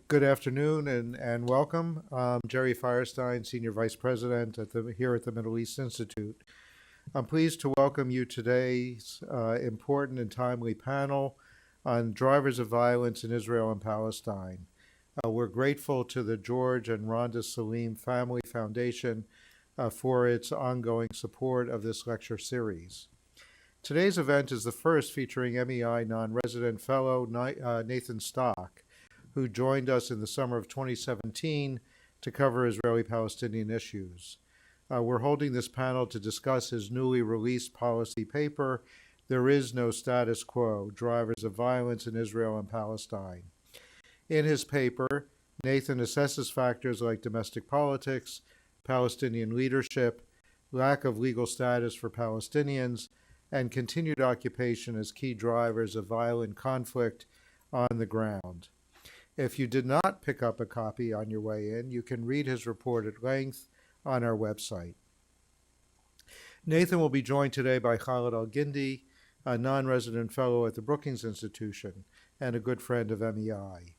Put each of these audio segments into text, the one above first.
Good afternoon and welcome. I'm Jerry Firestein, Senior Vice President here at the Middle East Institute. I'm pleased to welcome you to today's important and timely panel on drivers of violence in Israel and Palestine. We're grateful to the George and Rhonda Salim Family Foundation for its ongoing support of this lecture series. Today's event is the first featuring MEI non-resident fellow Nathan Stock, who joined us in the summer of 2017 to cover Israeli-Palestinian issues. We're holding this panel to discuss his newly released policy paper, There Is No Status Quo, Drivers of Violence in Israel and Palestine. In his paper, Nathan assesses factors like domestic politics, Palestinian leadership, lack of legal status for Palestinians, and continued occupation as key drivers of violent conflict on the ground. If you did not pick up a copy on your way in, you can read his report at length on our website. Nathan will be joined today by Khaled Elgindy, a non-resident fellow at the Brookings Institution and a good friend of MEI.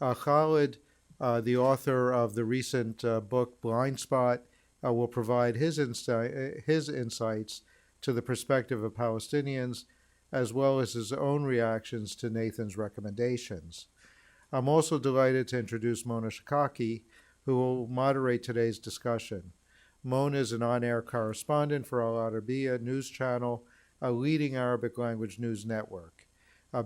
Khaled, the author of the recent book Blind Spot, will provide his insights to the perspective of Palestinians, as well as his own reactions to Nathan's recommendations. I'm also delighted to introduce Mona Shikaki, who will moderate today's discussion. Mona is an on-air correspondent for Al-Arabiya News Channel, a leading Arabic language news network.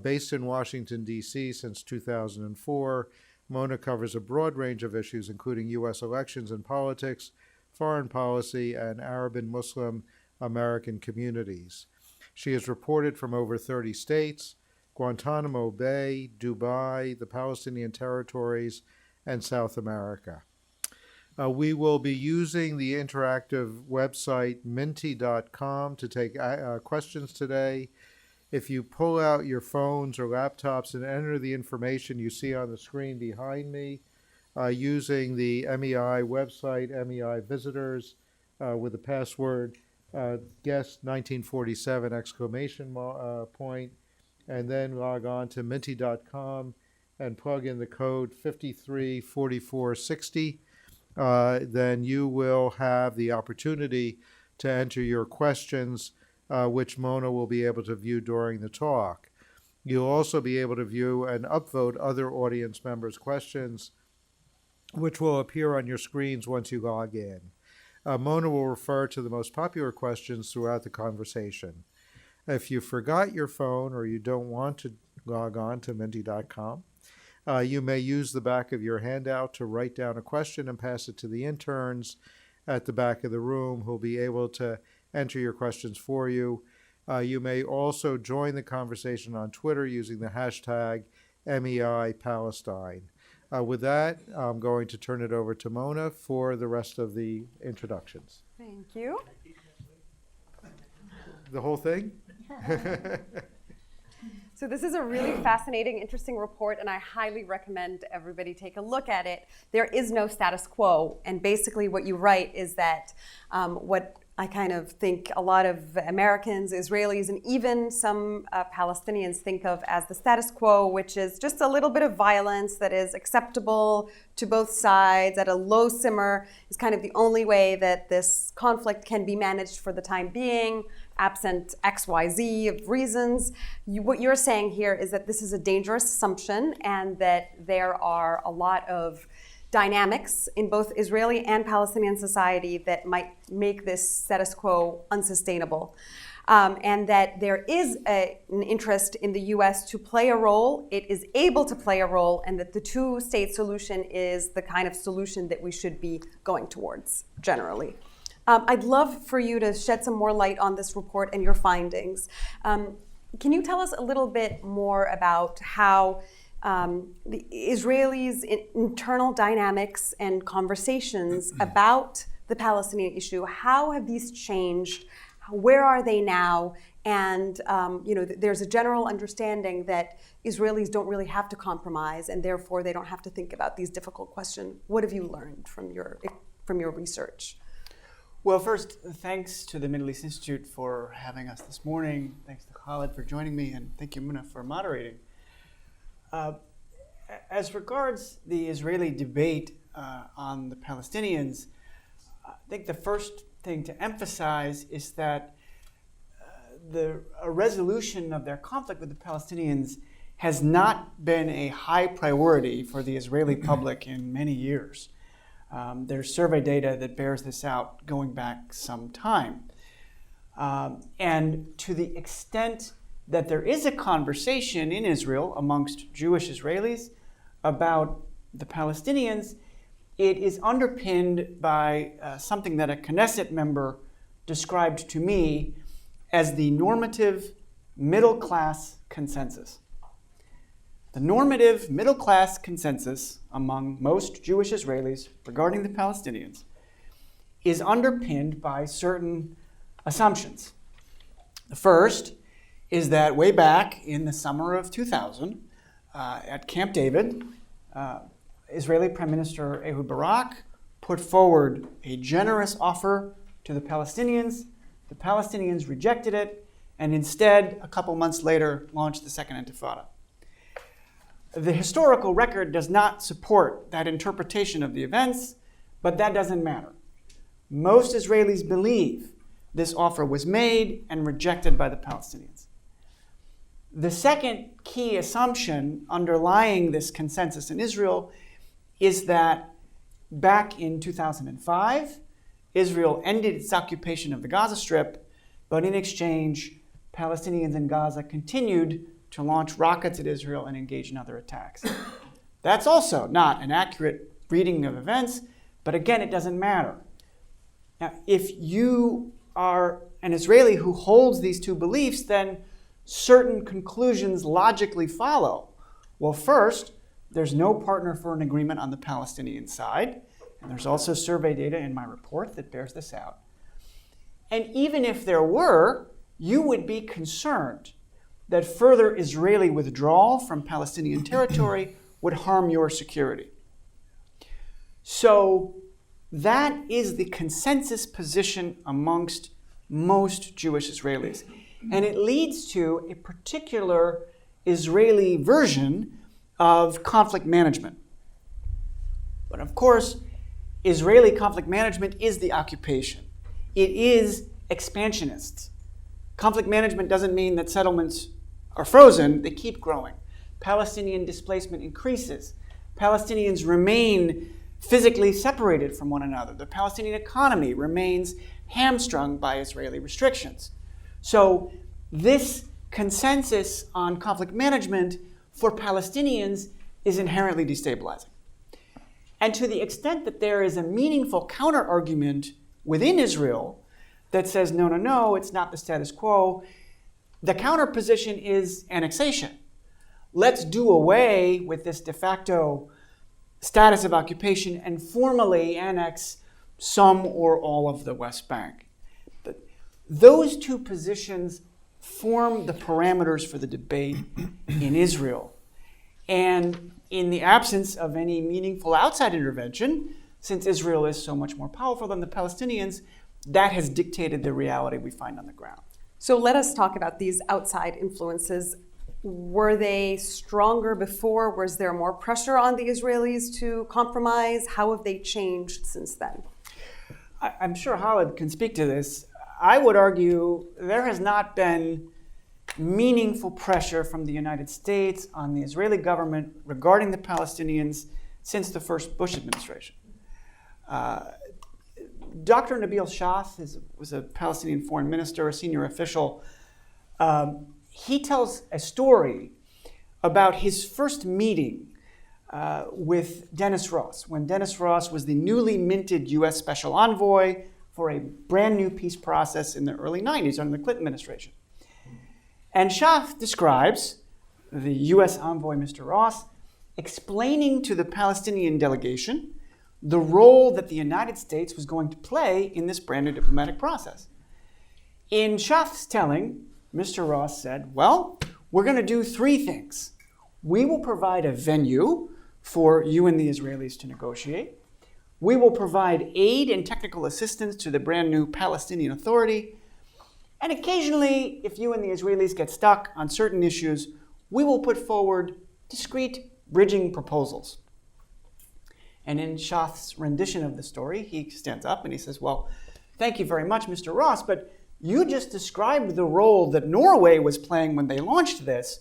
Based in Washington, D.C. since 2004, Mona covers a broad range of issues, including U.S. elections and politics, foreign policy, and Arab and Muslim American communities. She has reported from over 30 states, Guantanamo Bay, Dubai, the Palestinian territories, and South America. We will be using the interactive website minty.com to take questions today. If you pull out your phones or laptops and enter the information you see on the screen behind me, using the MEI website, MEI visitors, with the password guest 1947 exclamation point, and then log on to minty.com and plug in the code 534460, then you will have the opportunity to enter your questions, which Mona will be able to view during the talk. You'll also be able to view and upvote other audience members' questions, which will appear on your screens once you log in. Mona will refer to the most popular questions throughout the conversation. If you forgot your phone or you don't want to log on to minty.com, you may use the back of your handout to write down a question and pass it to the interns at the back of the room, who'll be able to enter your questions for you. You may also join the conversation on Twitter using the hashtag MEIPalestine. With that, I'm going to turn it over to Mona for the rest of the introductions. Thank you. The whole thing? So this is a really fascinating, interesting report, and I highly recommend everybody take a look at it. There is no status quo, and basically what you write is that what I kind of think a lot of Americans, Israelis, and even some Palestinians think of as the status quo, which is just a little bit of violence that is acceptable to both sides at a low simmer, is kind of the only way that this conflict can be managed for the time being, absent XYZ of reasons. What you're saying here is that this is a dangerous assumption and that there are a lot of dynamics in both Israeli and Palestinian society that might make this status quo unsustainable. And that there is an interest in the US to play a role, it is able to play a role, and that the two-state solution is the kind of solution that we should be going towards, generally. I'd love for you to shed some more light on this report and your findings. Can you tell us a little bit more about how the Israelis' internal dynamics and conversations about the Palestinian issue, how have these changed? Where are they now? And there's a general understanding that Israelis don't really have to compromise, and therefore they don't have to think about these difficult questions. What have you learned from your research? Well, first, thanks to the Middle East Institute for having us this morning. Thanks to Khaled for joining me, and thank you, Muna, for moderating. As regards the Israeli debate on the Palestinians, I think the first thing to emphasize is that a resolution of their conflict with the Palestinians has not been a high priority for the Israeli public in many years. There's survey data that bears this out going back some time. And to the extent that there is a conversation in Israel amongst Jewish Israelis about the Palestinians, it is underpinned by something that a Knesset member described to me as the normative middle-class consensus. The normative middle-class consensus among most Jewish Israelis regarding the Palestinians is underpinned by certain assumptions. The first is that way back in the summer of 2000, at Camp David, Israeli Prime Minister Ehud Barak put forward a generous offer to the Palestinians. The Palestinians rejected it, and instead, a couple months later, launched the Second Intifada. The historical record does not support that interpretation of the events, but that doesn't matter. Most Israelis believe this offer was made and rejected by the Palestinians. The second key assumption underlying this consensus in Israel is that back in 2005, Israel ended its occupation of the Gaza Strip, but in exchange, Palestinians in Gaza continued to launch rockets at Israel and engage in other attacks. That's also not an accurate reading of events, but again, it doesn't matter. Now, if you are an Israeli who holds these two beliefs, then certain conclusions logically follow. Well, first, there's no partner for an agreement on the Palestinian side, and there's also survey data in my report that bears this out. And even if there were, you would be concerned that further Israeli withdrawal from Palestinian territory would harm your security. So that is the consensus position amongst most Jewish Israelis. And it leads to a particular Israeli version of conflict management. But of course, Israeli conflict management is the occupation. It is expansionist. Conflict management doesn't mean that settlements are frozen, they keep growing. Palestinian displacement increases. Palestinians remain physically separated from one another. The Palestinian economy remains hamstrung by Israeli restrictions. So this consensus on conflict management for Palestinians is inherently destabilizing. And to the extent that there is a meaningful counter-argument within Israel that says, no, it's not the status quo, the counter-position is annexation. Let's do away with this de facto status of occupation and formally annex some or all of the West Bank. But those two positions form the parameters for the debate in Israel. And in the absence of any meaningful outside intervention, since Israel is so much more powerful than the Palestinians, that has dictated the reality we find on the ground. So let us talk about these outside influences. Were they stronger before? Was there more pressure on the Israelis to compromise? How have they changed since then? I'm sure Khaled can speak to this. I would argue there has not been meaningful pressure from the United States on the Israeli government regarding the Palestinians since the first Bush administration. Dr. Nabil Shaf was a Palestinian foreign minister, a senior official. He tells a story about his first meeting with Dennis Ross, when Dennis Ross was the newly minted U.S. Special Envoy for a brand new peace process in the early 90s under the Clinton administration. And Shaf describes the U.S. envoy, Mr. Ross, explaining to the Palestinian delegation the role that the United States was going to play in this brand new diplomatic process. In Shaf's telling, Mr. Ross said, well, we're going to do three things. We will provide a venue for you and the Israelis to negotiate. We will provide aid and technical assistance to the brand new Palestinian Authority. And occasionally, if you and the Israelis get stuck on certain issues, we will put forward discrete bridging proposals. And in Shah's rendition of the story, he stands up and he says, well, thank you very much, Mr. Ross, but you just described the role that Norway was playing when they launched this.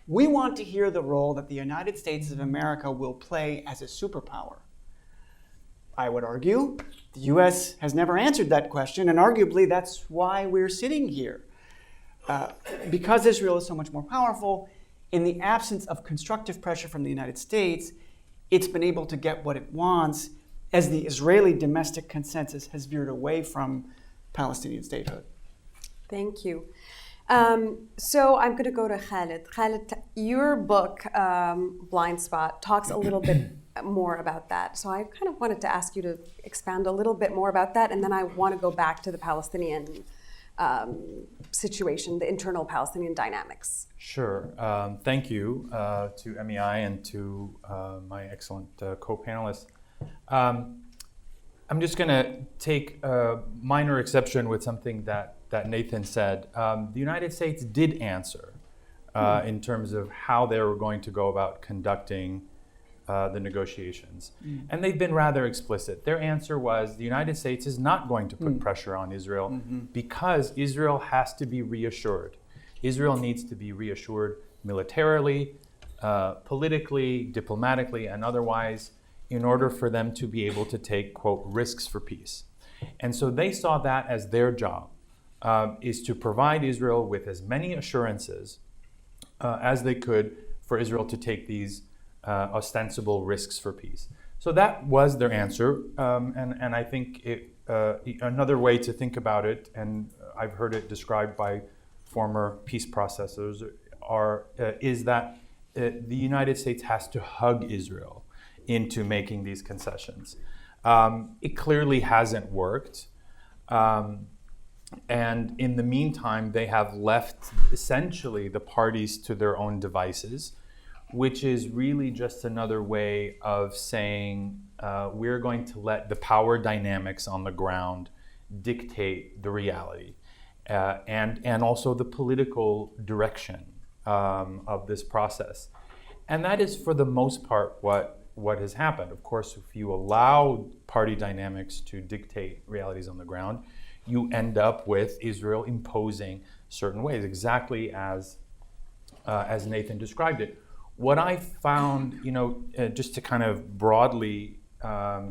We want to hear the role that the United States of America will play as a superpower. I would argue the U.S. has never answered that question, and arguably that's why we're sitting here. Because Israel is so much more powerful, in the absence of constructive pressure from the United States, it's been able to get what it wants as the Israeli domestic consensus has veered away from Palestinian statehood. Thank you. So I'm going to go to Khaled. Khaled, your book, Blind Spot, talks a little bit more about that. So I kind of wanted to ask you to expound a little bit more about that, and then I want to go back to the Palestinian situation, the internal Palestinian dynamics. Sure. Thank you to MEI and to my excellent co-panelists. I'm just going to take a minor exception with something that Nathan said. The United States did answer in terms of how they were going to go about conducting the negotiations. And they've been rather explicit. Their answer was the United States is not going to put pressure on Israel because Israel has to be reassured. Israel needs to be reassured militarily, politically, diplomatically, and otherwise in order for them to be able to take, quote, risks for peace. And so they saw that as their job, is to provide Israel with as many assurances as they could for Israel to take these ostensible risks for peace. So that was their answer, and I think another way to think about it, and I've heard it described by former peace processors, is that the United States has to hug Israel into making these concessions. It clearly hasn't worked. And in the meantime, they have left essentially the parties to their own devices, which is really just another way of saying we're going to let the power dynamics on the ground dictate the reality and also the political direction of this process. And that is, for the most part, what has happened. Of course, if you allow party dynamics to dictate realities on the ground, you end up with Israel imposing certain ways, exactly as Nathan described it. What I found, just to kind of broadly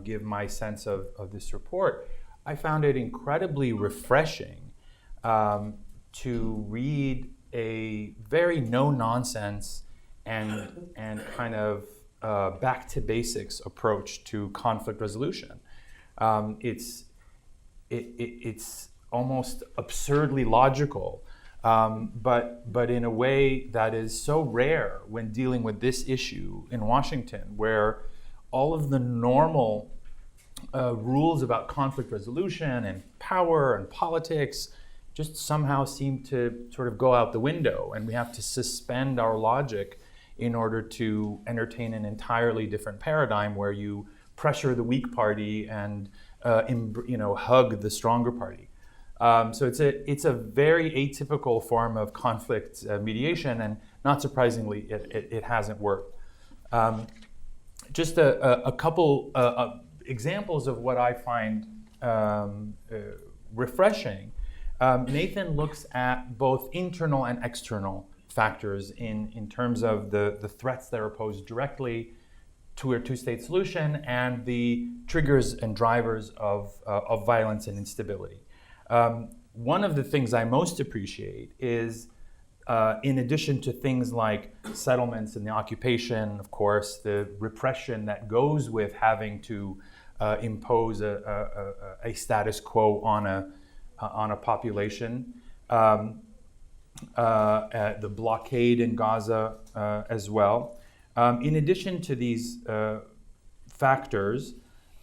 give my sense of this report, I found it incredibly refreshing to read a very no-nonsense and kind of back to basics approach to conflict resolution. It's almost absurdly logical, but in a way that is so rare when dealing with this issue in Washington, where all of the normal rules about conflict resolution and power and politics just somehow seem to sort of go out the window, and we have to suspend our logic in order to entertain an entirely different paradigm where you pressure the weak party and hug the stronger party. So it's a very atypical form of conflict mediation, and not surprisingly, it hasn't worked. Just a couple examples of what I find refreshing. Nathan looks at both internal and external factors in terms of the threats that are posed directly to a two-state solution and the triggers and drivers of violence and instability. One of the things I most appreciate is, in addition to things like settlements and the occupation, of course, the repression that goes with having to impose a status quo on a population, the blockade in Gaza as well. In addition to these factors,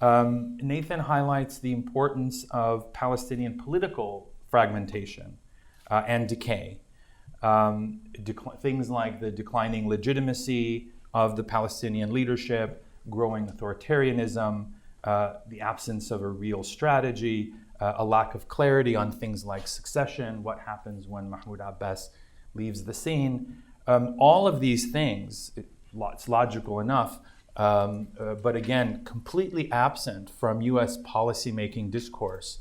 Nathan highlights the importance of Palestinian political fragmentation and decay. Things like the declining legitimacy of the Palestinian leadership, growing authoritarianism, the absence of a real strategy, a lack of clarity on things like succession, what happens when Mahmoud Abbas leaves the scene. All of these things it's logical enough, but again, completely absent from U.S. policymaking discourse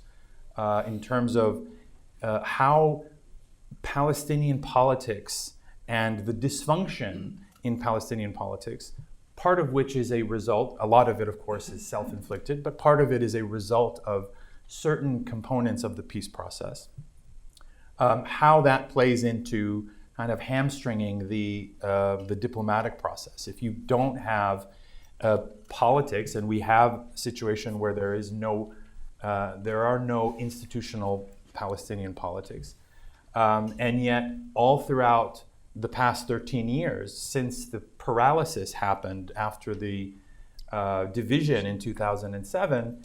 in terms of how Palestinian politics and the dysfunction in Palestinian politics, part of which is a result, a lot of it, of course, is self-inflicted, but part of it is a result of certain components of the peace process. How that plays into kind of hamstringing the diplomatic process. If you don't have politics, and we have a situation where there are no institutional Palestinian politics, and yet all throughout the past 13 years, since the paralysis happened after the division in 2007,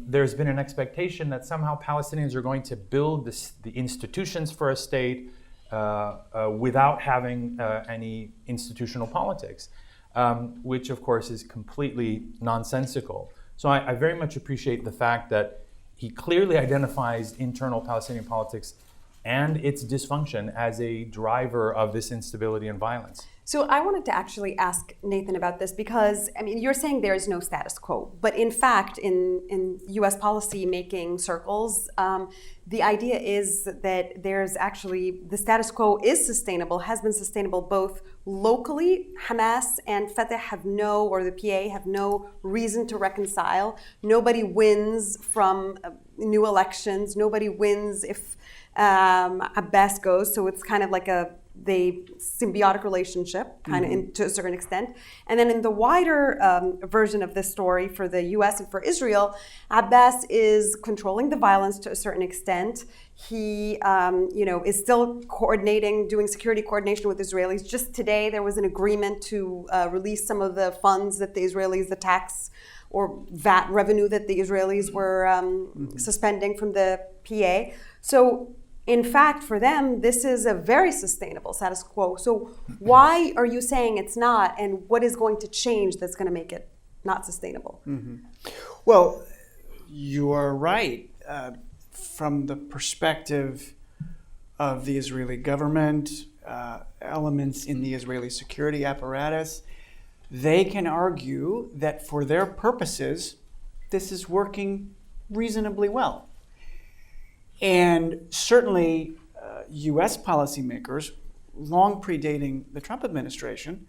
there's been an expectation that somehow Palestinians are going to build the institutions for a state without having any institutional politics, which of course is completely nonsensical. So I very much appreciate the fact that he clearly identifies internal Palestinian politics and its dysfunction as a driver of this instability and violence. So I wanted to actually ask Nathan about this because, I mean, you're saying there is no status quo, but in fact, in U.S. policy making circles, the idea is that there's actually, the status quo is sustainable, has been sustainable both locally. Hamas and Fatah have no, or the PA have no reason to reconcile. Nobody wins from new elections. Nobody wins if Abbas goes. So it's kind of like the symbiotic relationship, kind of to a certain extent. And then in the wider version of this story for the US and for Israel, Abbas is controlling the violence to a certain extent. He is still coordinating, doing security coordination with Israelis. Just today, there was an agreement to release some of the funds that the Israelis, the tax or VAT revenue that the Israelis were suspending from the PA. So in fact, for them, this is a very sustainable status quo. So why are you saying it's not, and what is going to change that's going to make it not sustainable? Well, you are right. From the perspective of the Israeli government, elements in the Israeli security apparatus, they can argue that for their purposes, this is working reasonably well. And certainly U.S. policymakers, long predating the Trump administration,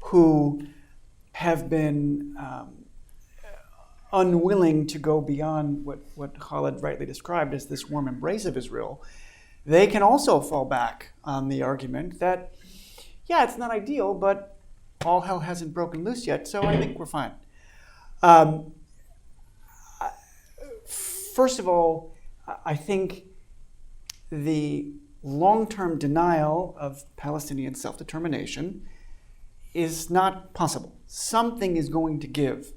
who have been unwilling to go beyond what Khaled rightly described as this warm embrace of Israel, they can also fall back on the argument that, yeah, it's not ideal, but all hell hasn't broken loose yet, so I think we're fine. First of all, I think the long-term denial of Palestinian self-determination is not possible. Something is going to give,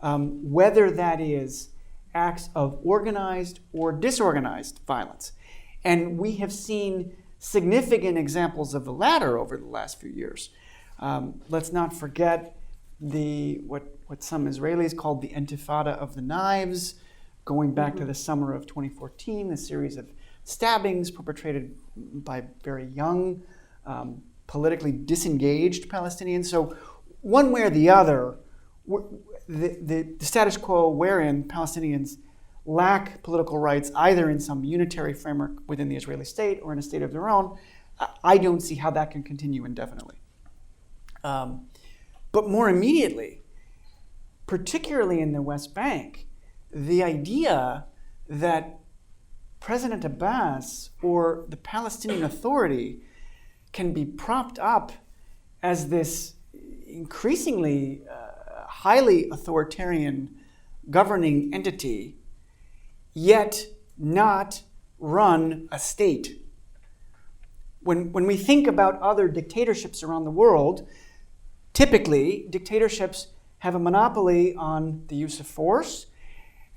whether that is acts of organized or disorganized violence. And we have seen significant examples of the latter over the last few years. Let's not forget what some Israelis called the Intifada of the Knives, going back to the summer of 2014, a series of stabbings perpetrated by very young, politically disengaged Palestinians. So one way or the other, the status quo wherein Palestinians lack political rights, either in some unitary framework within the Israeli state or in a state of their own, I don't see how that can continue indefinitely. But more immediately, particularly in the West Bank, the idea that President Abbas or the Palestinian Authority can be propped up as this increasingly highly authoritarian governing entity, yet not run a state. When we think about other dictatorships around the world, typically dictatorships have a monopoly on the use of force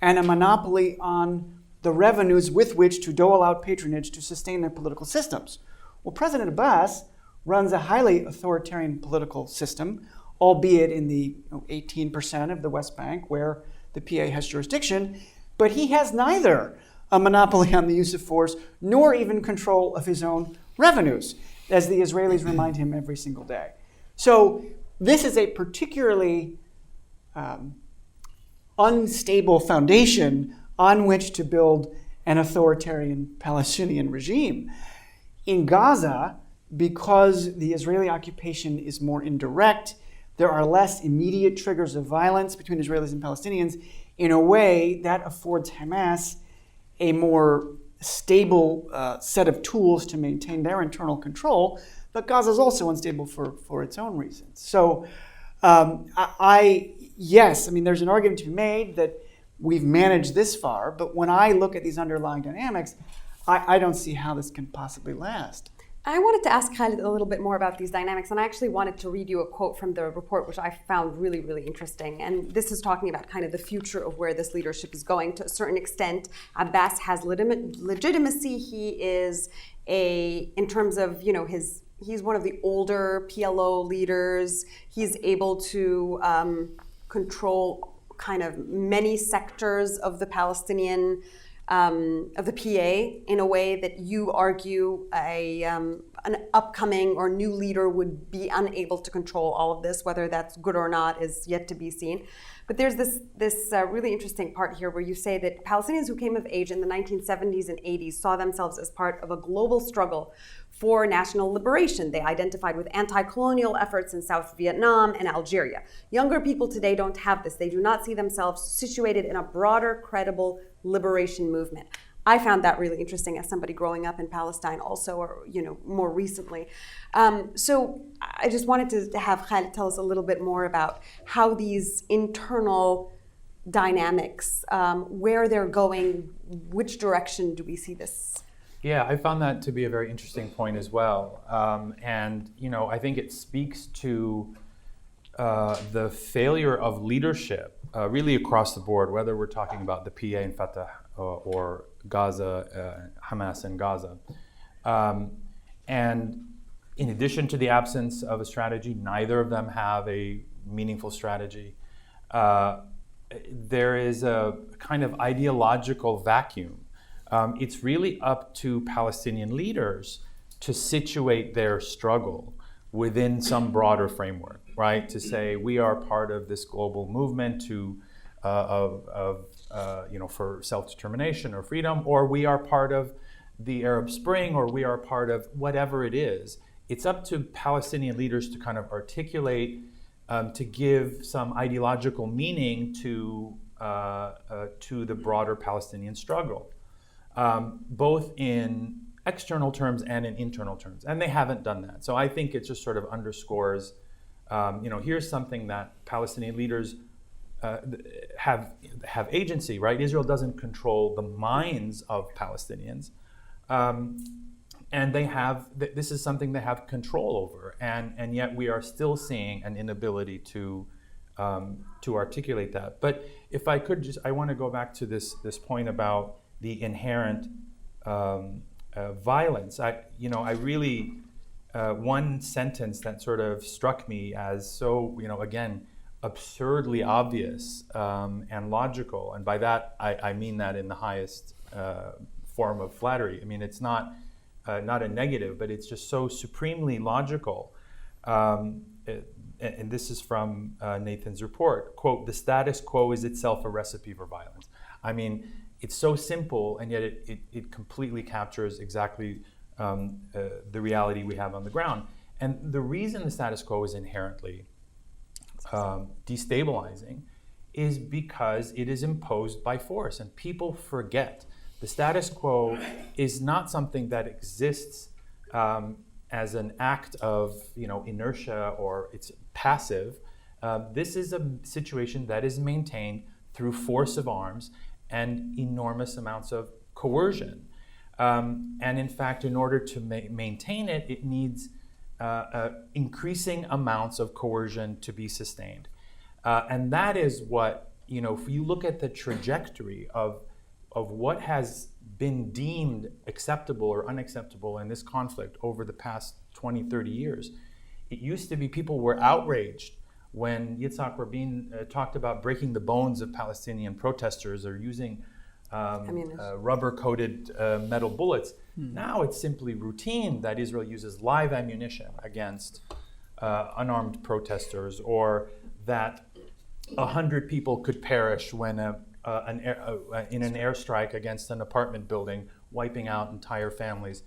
and a monopoly on the revenues with which to dole out patronage to sustain their political systems. Well, President Abbas runs a highly authoritarian political system, albeit in the 18% of the West Bank where the PA has jurisdiction, but he has neither a monopoly on the use of force nor even control of his own revenues, as the Israelis remind him every single day. So this is a particularly unstable foundation on which to build an authoritarian Palestinian regime. In Gaza, because the Israeli occupation is more indirect, there are less immediate triggers of violence between Israelis and Palestinians. In a way, that affords Hamas a more stable set of tools to maintain their internal control. But Gaza is also unstable for its own reasons. So yes, I mean, there's an argument to be made that we've managed this far, but when I look at these underlying dynamics, I don't see how this can possibly last. I wanted to ask Khaled a little bit more about these dynamics, and I actually wanted to read you a quote from the report, which I found really, really interesting. And this is talking about kind of the future of where this leadership is going. To a certain extent, Abbas has legitimacy. He is in terms of, he's one of the older PLO leaders. He's able to control kind of many sectors of the Palestinian, of the PA, in a way that you argue an upcoming or new leader would be unable to control all of this. Whether that's good or not is yet to be seen. But there's this really interesting part here where you say that Palestinians who came of age in the 1970s and 80s saw themselves as part of a global struggle for national liberation. They identified with anti-colonial efforts in South Vietnam and Algeria. Younger people today don't have this. They do not see themselves situated in a broader, credible liberation movement. I found that really interesting as somebody growing up in Palestine also, or more recently. So I just wanted to have Khaled tell us a little bit more about how these internal dynamics, where they're going, which direction do we see this? Yeah, I found that to be a very interesting point as well. And I think it speaks to the failure of leadership really across the board, whether we're talking about the PA and Fatah or Gaza, Hamas and Gaza. And in addition to the absence of a strategy, neither of them have a meaningful strategy. There is a kind of ideological vacuum. It's really up to Palestinian leaders to situate their struggle within some broader framework, right? To say we are part of this global movement for self-determination or freedom, or we are part of the Arab Spring, or we are part of whatever it is. It's up to Palestinian leaders to kind of articulate, to give some ideological meaning to the broader Palestinian struggle, both in external terms and in internal terms. And they haven't done that. So I think it just sort of underscores, here's something that Palestinian leaders have agency, right? Israel doesn't control the minds of Palestinians. And this is something they have control over. And yet we are still seeing an inability to articulate that. But if I could I want to go back to this point about the inherent violence. I really, one sentence that sort of struck me as so, again, absurdly obvious and logical. And by that, I mean that in the highest form of flattery. I mean, it's not a negative, but it's just so supremely logical. And this is from Nathan's report. Quote, "The status quo is itself a recipe for violence." I mean, it's so simple, and yet it completely captures exactly the reality we have on the ground. And the reason the status quo is inherently destabilizing is because it is imposed by force, and people forget. The status quo is not something that exists as an act of inertia, or it's passive. This is a situation that is maintained through force of arms and enormous amounts of coercion. And in fact, in order to maintain it, it needs increasing amounts of coercion to be sustained. And that is what, if you look at the trajectory of what has been deemed acceptable or unacceptable in this conflict over the past 20, 30 years, it used to be people were outraged when Yitzhak Rabin talked about breaking the bones of Palestinian protesters or using rubber-coated metal bullets. Now it's simply routine that Israel uses live ammunition against unarmed protesters, or that 100 people could perish when in an airstrike against an apartment building, wiping out entire families.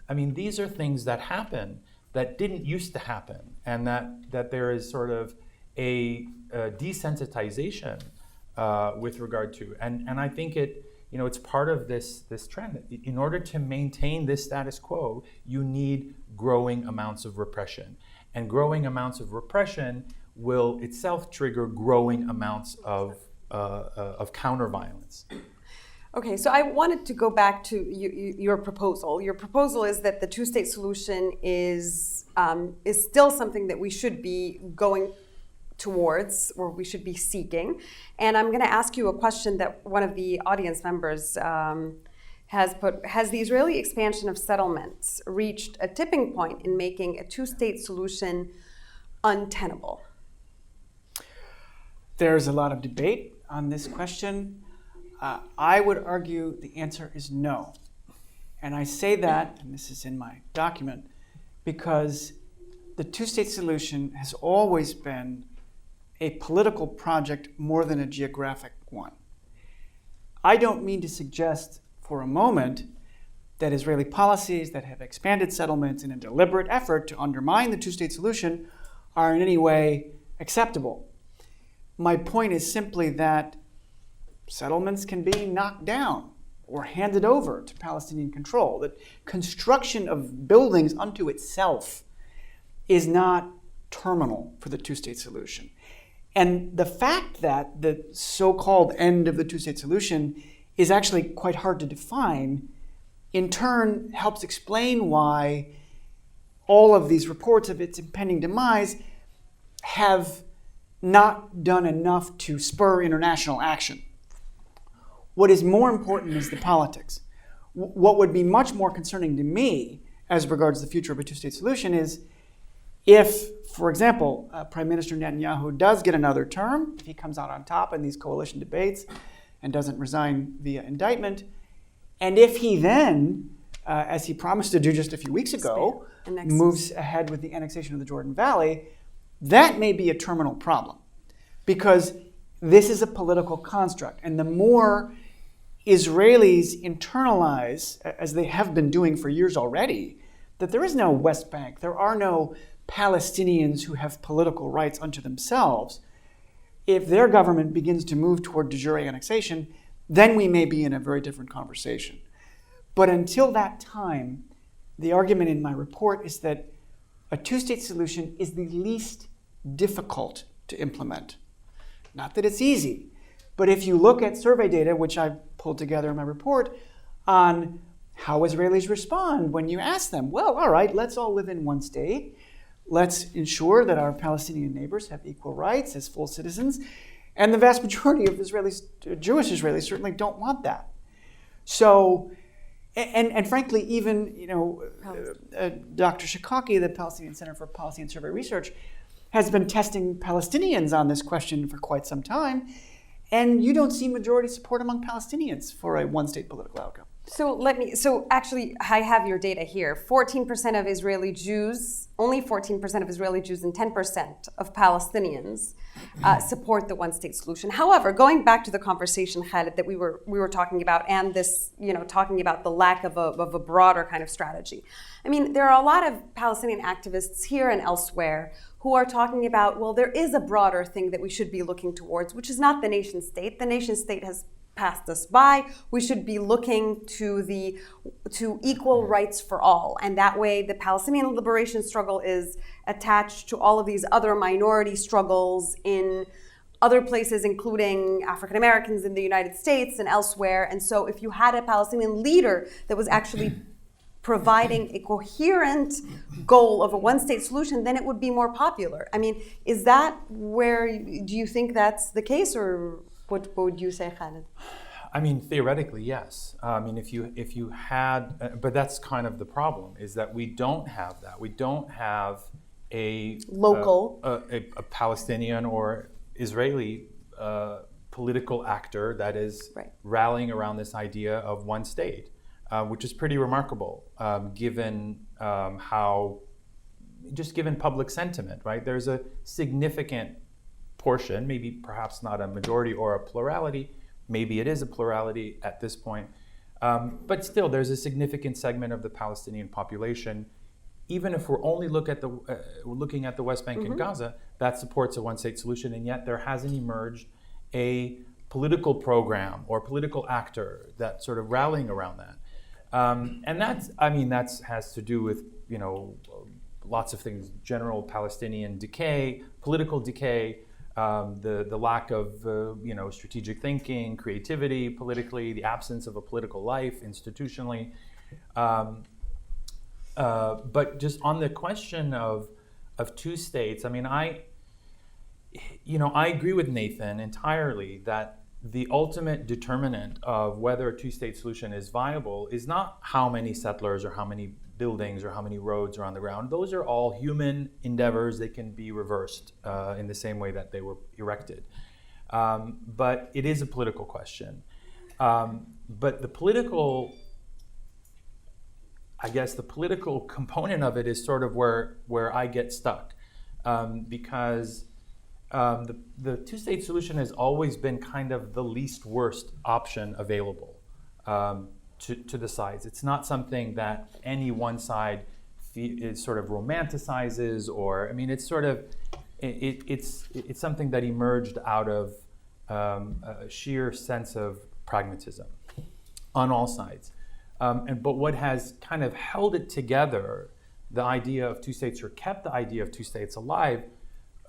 I mean, these are things that happen that didn't used to happen, and that there is sort of a desensitization with regard to, and I think it's part of this trend. In order to maintain this status quo, you need growing amounts of repression, and growing amounts of repression will itself trigger growing amounts of counter-violence. Okay, so I wanted to go back to your proposal. Your proposal is that the two-state solution is still something that we should be going towards, or we should be seeking. And I'm going to ask you a question that one of the audience members has put. Has the Israeli expansion of settlements reached a tipping point in making a two-state solution untenable? There's a lot of debate on this question. I would argue the answer is no. And I say that, and this is in my document, because the two-state solution has always been a political project more than a geographic one. I don't mean to suggest for a moment that Israeli policies that have expanded settlements in a deliberate effort to undermine the two-state solution are in any way acceptable. My point is simply that settlements can be knocked down or handed over to Palestinian control. That construction of buildings unto itself is not terminal for the two-state solution. And the fact that the so-called end of the two-state solution is actually quite hard to define, in turn helps explain why all of these reports of its impending demise have not done enough to spur international action. What is more important is the politics. What would be much more concerning to me as regards the future of a two-state solution is if, for example, Prime Minister Netanyahu does get another term, if he comes out on top in these coalition debates and doesn't resign via indictment, and if he then, as he promised to do just a few weeks ago, moves ahead with the annexation of the Jordan Valley, that may be a terminal problem, because this is a political construct. And the more Israelis internalize, as they have been doing for years already, that there is no West Bank, there are no Palestinians who have political rights unto themselves, if their government begins to move toward de jure annexation, then we may be in a very different conversation. But until that time, the argument in my report is that a two-state solution is the least difficult to implement. Not that it's easy, but if you look at survey data, which I've pulled together in my report, on how Israelis respond when you ask them, well, all right, let's all live in one state. Let's ensure that our Palestinian neighbors have equal rights as full citizens. And the vast majority of Israelis, Jewish Israelis, certainly don't want that. So, and frankly, even Dr. Shikaki, the Palestinian Center for Policy and Survey Research, has been testing Palestinians on this question for quite some time. And you don't see majority support among Palestinians for a one-state political outcome. So actually, I have your data here. 14% of Israeli Jews, only 14% of Israeli Jews and 10% of Palestinians support the one-state solution. However, going back to the conversation, Khaled, that we were talking about, and this, talking about the lack of a broader kind of strategy. I mean, there are a lot of Palestinian activists here and elsewhere who are talking about, well, there is a broader thing that we should be looking towards, which is not the nation state. The nation state has passed us by. We should be looking to equal rights for all. And that way the Palestinian liberation struggle is attached to all of these other minority struggles in other places, including African Americans in the United States and elsewhere. And so if you had a Palestinian leader that was actually providing a coherent goal of a one-state solution, then it would be more popular. I mean, is that do you think that's the case, or what would you say, Khaled? I mean, theoretically, yes. I mean, if you had, but that's kind of the problem, is that we don't have that. We don't have a local, a Palestinian or Israeli political actor that is rallying around this idea of one state, which is pretty remarkable, given how just given public sentiment, right? There's a significant portion, maybe perhaps not a majority or a plurality, maybe it is a plurality at this point, but still there's a significant segment of the Palestinian population, even if we're only looking at the West Bank and Gaza, that supports a one-state solution, and yet there hasn't emerged a political program or political actor that's sort of rallying around that. And that has to do with, lots of things: general Palestinian decay, political decay, the lack of strategic thinking, creativity politically, the absence of a political life institutionally. But just on the question of two states, I agree with Nathan entirely that the ultimate determinant of whether a two-state solution is viable is not how many settlers or how many buildings or how many roads are on the ground. Those are all human endeavors. They can be reversed in the same way that they were erected. But it is a political question. But the political component of it is sort of where I get stuck, because the two-state solution has always been kind of the least worst option available to the sides. It's not something that any one side sort of romanticizes, or it's sort of it's something that emerged out of a sheer sense of pragmatism on all sides. But what has kind of held it together, the idea of two states, or kept the idea of two states alive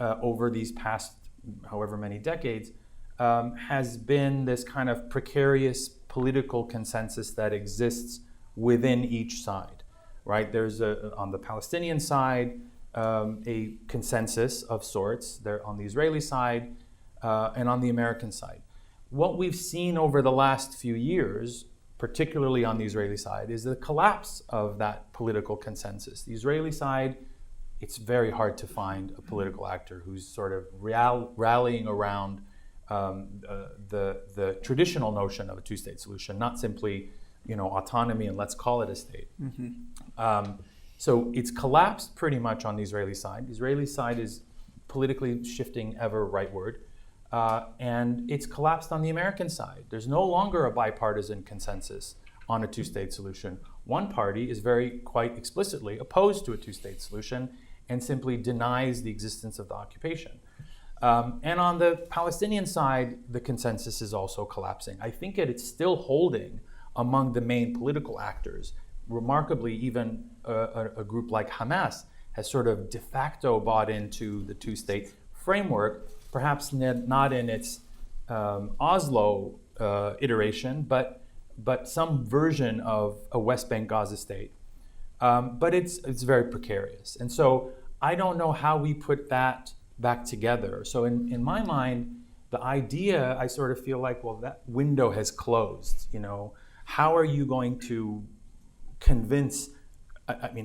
over these past however many decades, has been this kind of precarious political consensus that exists within each side, right? There's on the Palestinian side, a consensus of sorts there on the Israeli side, and on the American side. What we've seen over the last few years, particularly on the Israeli side, is the collapse of that political consensus. The Israeli side, it's very hard to find a political actor who's sort of rallying around the traditional notion of a two-state solution, not simply autonomy and let's call it a state. So it's collapsed pretty much on the Israeli side. The Israeli side is politically shifting ever rightward. And it's collapsed on the American side. There's no longer a bipartisan consensus on a two-state solution. One party is quite explicitly opposed to a two-state solution and simply denies the existence of the occupation. And on the Palestinian side, the consensus is also collapsing. I think it's still holding among the main political actors. Remarkably, even a group like Hamas has sort of de facto bought into the two-state framework, perhaps not in its Oslo iteration, but some version of a West Bank Gaza state. But it's very precarious. And so I don't know how we put that back together. So in my mind, the idea, I sort of feel like, well, that window has closed. How are you going to convince,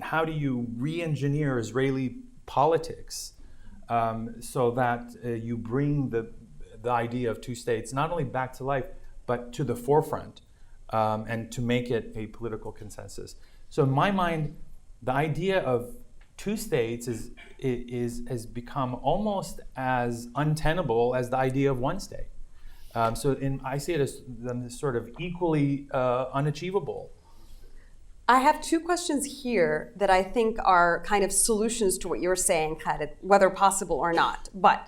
how do you re-engineer Israeli politics so that you bring the idea of two states not only back to life, but to the forefront, and to make it a political consensus. So in my mind, the idea of two states has become almost as untenable as the idea of one state. I see it as sort of equally unachievable. I have two questions here that I think are kind of solutions to what you're saying, Khaled, whether possible or not. But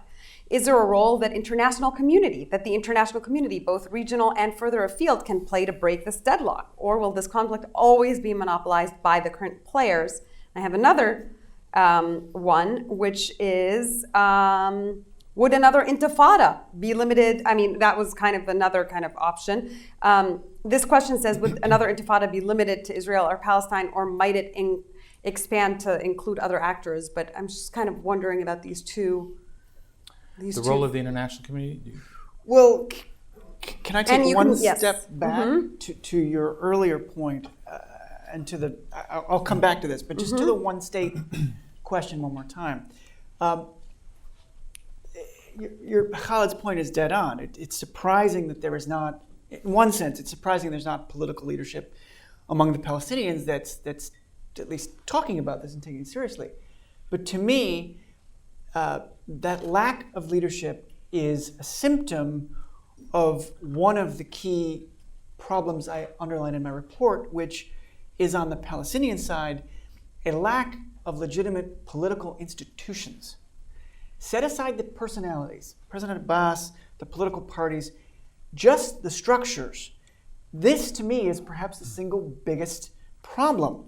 is there a role that the international community, both regional and further afield, can play to break this deadlock? Or will this conflict always be monopolized by the current players? I have another one, which is, would another intifada be limited? That was kind of another kind of option. This question says, would another intifada be limited to Israel or Palestine, or might it expand to include other actors? But I'm just kind of wondering about these two. The role of the international community? Well, can I take one step back to your earlier point, and to I'll come back to this, but just to the one state question one more time. Khaled's point is dead on. It's surprising that there is not, in one sense, it's surprising there's not political leadership among the Palestinians that's at least talking about this and taking it seriously. But to me, that lack of leadership is a symptom of one of the key problems I underline in my report, which is on the Palestinian side, a lack of legitimate political institutions. Set aside the personalities, President Abbas, the political parties, just the structures. This, to me, is perhaps the single biggest problem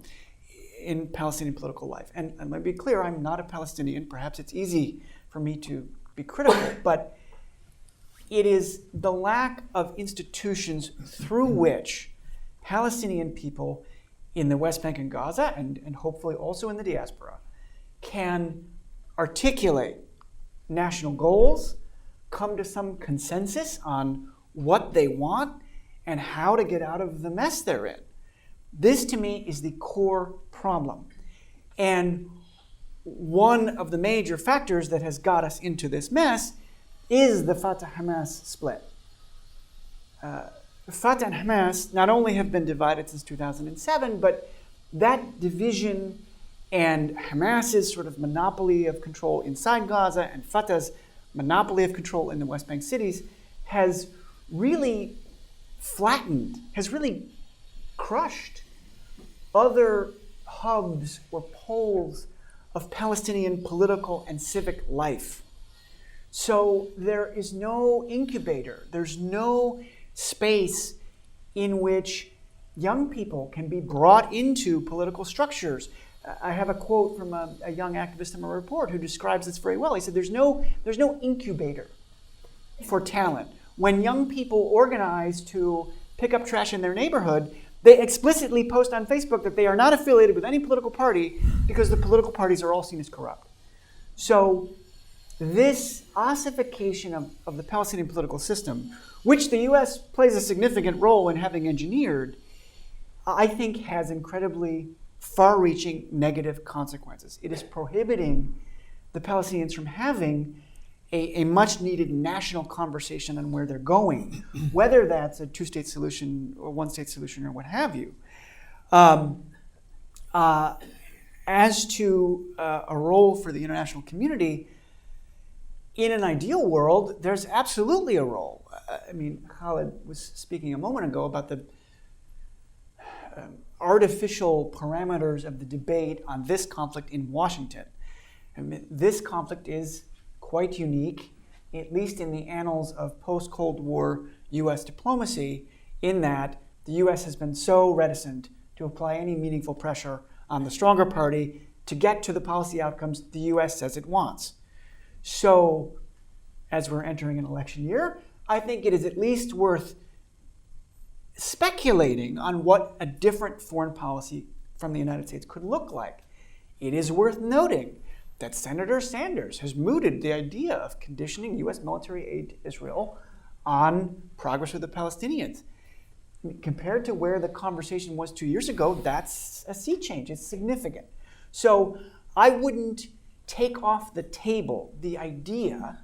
in Palestinian political life. And let me be clear, I'm not a Palestinian. Perhaps it's easy for me to be critical, but it is the lack of institutions through which Palestinian people in the West Bank and Gaza, and hopefully also in the diaspora, can articulate national goals, come to some consensus on what they want and how to get out of the mess they're in. This, to me, is the core problem. And one of the major factors that has got us into this mess is the Fatah-Hamas split. Fatah and Hamas not only have been divided since 2007, but that division and Hamas's sort of monopoly of control inside Gaza and Fatah's monopoly of control in the West Bank cities has really flattened, has really crushed other hubs or poles of Palestinian political and civic life. So there is no incubator, there's no space in which young people can be brought into political structures. I have a quote from a young activist in my report who describes this very well. He said, there's no incubator for talent. When young people organize to pick up trash in their neighborhood, they explicitly post on Facebook that they are not affiliated with any political party because the political parties are all seen as corrupt. So this ossification of the Palestinian political system, which the U.S. plays a significant role in having engineered, I think has incredibly far-reaching negative consequences. It is prohibiting the Palestinians from having a much-needed national conversation on where they're going, whether that's a two-state solution or one-state solution or what have you. As to a role for the international community, in an ideal world, there's absolutely a role. I mean, Khaled was speaking a moment ago about the artificial parameters of the debate on this conflict in Washington. I mean, this conflict is quite unique, at least in the annals of post-Cold War U.S. diplomacy, in that the U.S. has been so reticent to apply any meaningful pressure on the stronger party to get to the policy outcomes the U.S. says it wants. So, as we're entering an election year, I think it is at least worth speculating on what a different foreign policy from the United States could look like. It is worth noting that Senator Sanders has mooted the idea of conditioning U.S. military aid to Israel on progress with the Palestinians. I mean, compared to where the conversation was 2 years ago, that's a sea change. It's significant. So I wouldn't take off the table the idea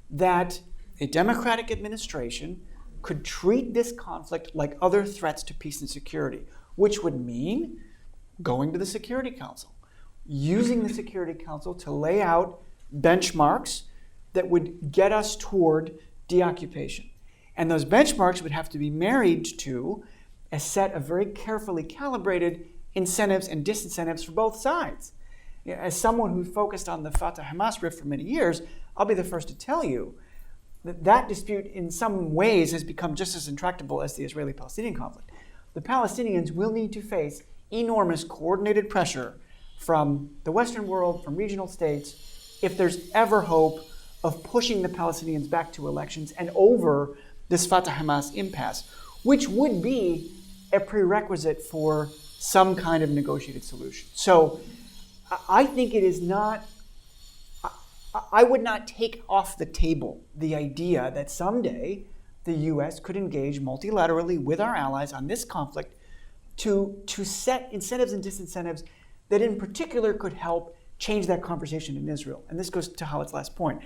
that a Democratic administration could treat this conflict like other threats to peace and security, which would mean going to the Security Council, using the Security Council to lay out benchmarks that would get us toward deoccupation. And those benchmarks would have to be married to a set of very carefully calibrated incentives and disincentives for both sides. As someone who focused on the Fatah-Hamas rift for many years, I'll be the first to tell you that that dispute in some ways has become just as intractable as the Israeli-Palestinian conflict. The Palestinians will need to face enormous coordinated pressure from the Western world, from regional states, if there's ever hope of pushing the Palestinians back to elections and over this Fatah-Hamas impasse, which would be a prerequisite for some kind of negotiated solution. So I think it is not, I would not take off the table the idea that someday the U.S. could engage multilaterally with our allies on this conflict to set incentives and disincentives that in particular could help change that conversation in Israel. And this goes to Khaled's last point.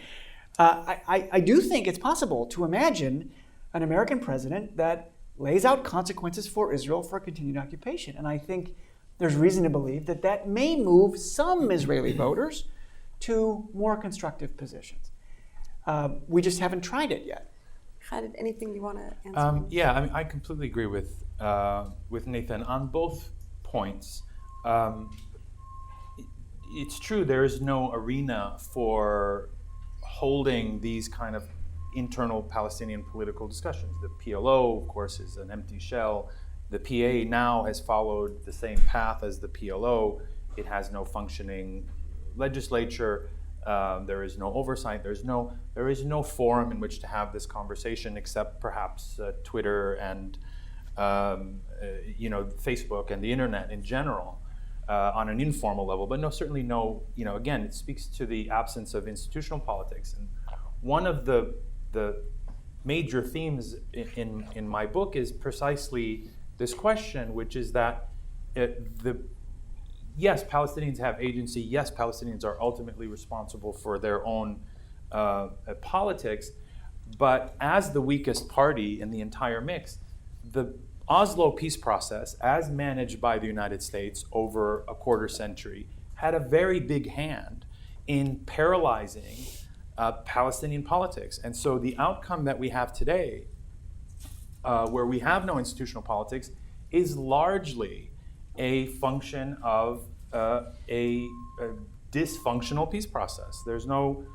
I do think it's possible to imagine an American president that lays out consequences for Israel for continued occupation. And I think there's reason to believe that that may move some Israeli voters to more constructive positions. We just haven't tried it yet. Khaled, anything you want to answer? Yeah, I mean, I completely agree with Nathan on both points. It's true there is no arena for holding these kind of internal Palestinian political discussions. The PLO, of course, is an empty shell. The PA now has followed the same path as the PLO. It has no functioning legislature. There is no oversight. There is no forum in which to have this conversation except perhaps Twitter and Facebook and the internet in general on an informal level. But certainly no. Again, it speaks to the absence of institutional politics. And one of the major themes in my book is precisely this question, which is that yes, Palestinians have agency. Yes, Palestinians are ultimately responsible for their own politics. But as the weakest party in the entire mix, the Oslo peace process, as managed by the United States over a quarter century, had a very big hand in paralyzing Palestinian politics. And so the outcome that we have today, where we have no institutional politics, is largely a function of a dysfunctional peace process. There's no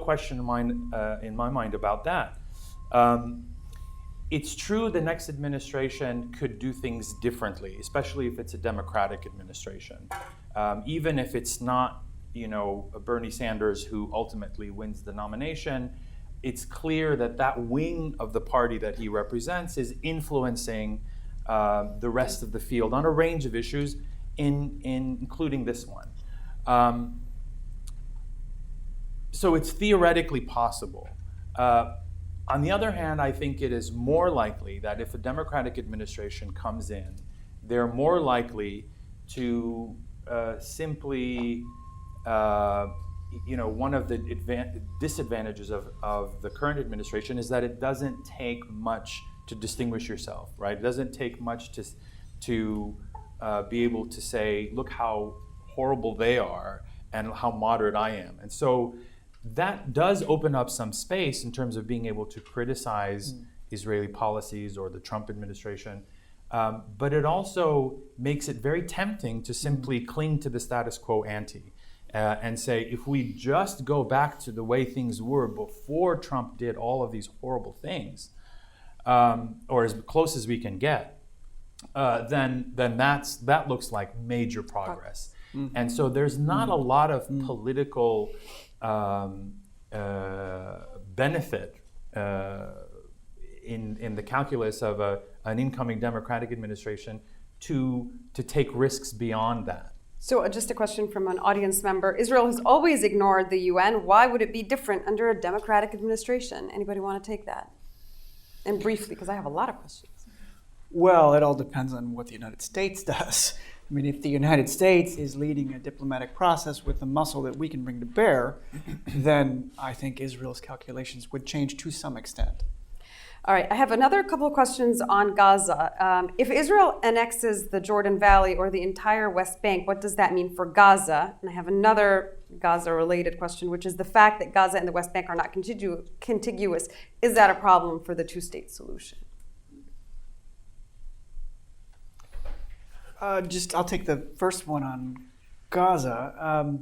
question in my mind about that. It's true the next administration could do things differently, especially if it's a Democratic administration. Even if it's not, Bernie Sanders who ultimately wins the nomination, it's clear that wing of the party that he represents is influencing the rest of the field on a range of issues, including this one. So it's theoretically possible. On the other hand, I think it is more likely that if a Democratic administration comes in, they're more likely to simply, one of the disadvantages of the current administration is that it doesn't take much to distinguish yourself, right? It doesn't take much to be able to say, look how horrible they are and how moderate I am. And so that does open up some space in terms of being able to criticize Israeli policies or the Trump administration. But it also makes it very tempting to simply cling to the status quo ante and say, if we just go back to the way things were before Trump did all of these horrible things, or as close as we can get, then that looks like major progress. And so there's not a lot of political benefit in the calculus of an incoming Democratic administration to take risks beyond that. So just a question from an audience member. Israel has always ignored the UN. Why would it be different under a Democratic administration? Anybody want to take that? And briefly, because I have a lot of questions. Well, it all depends on what the United States does. I mean, if the United States is leading a diplomatic process with the muscle that we can bring to bear, then I think Israel's calculations would change to some extent. All right, I have another couple of questions on Gaza. If Israel annexes the Jordan Valley or the entire West Bank, what does that mean for Gaza? And I have another Gaza-related question, which is the fact that Gaza and the West Bank are not contiguous. Is that a problem for the two-state solution? I'll take the first one on Gaza.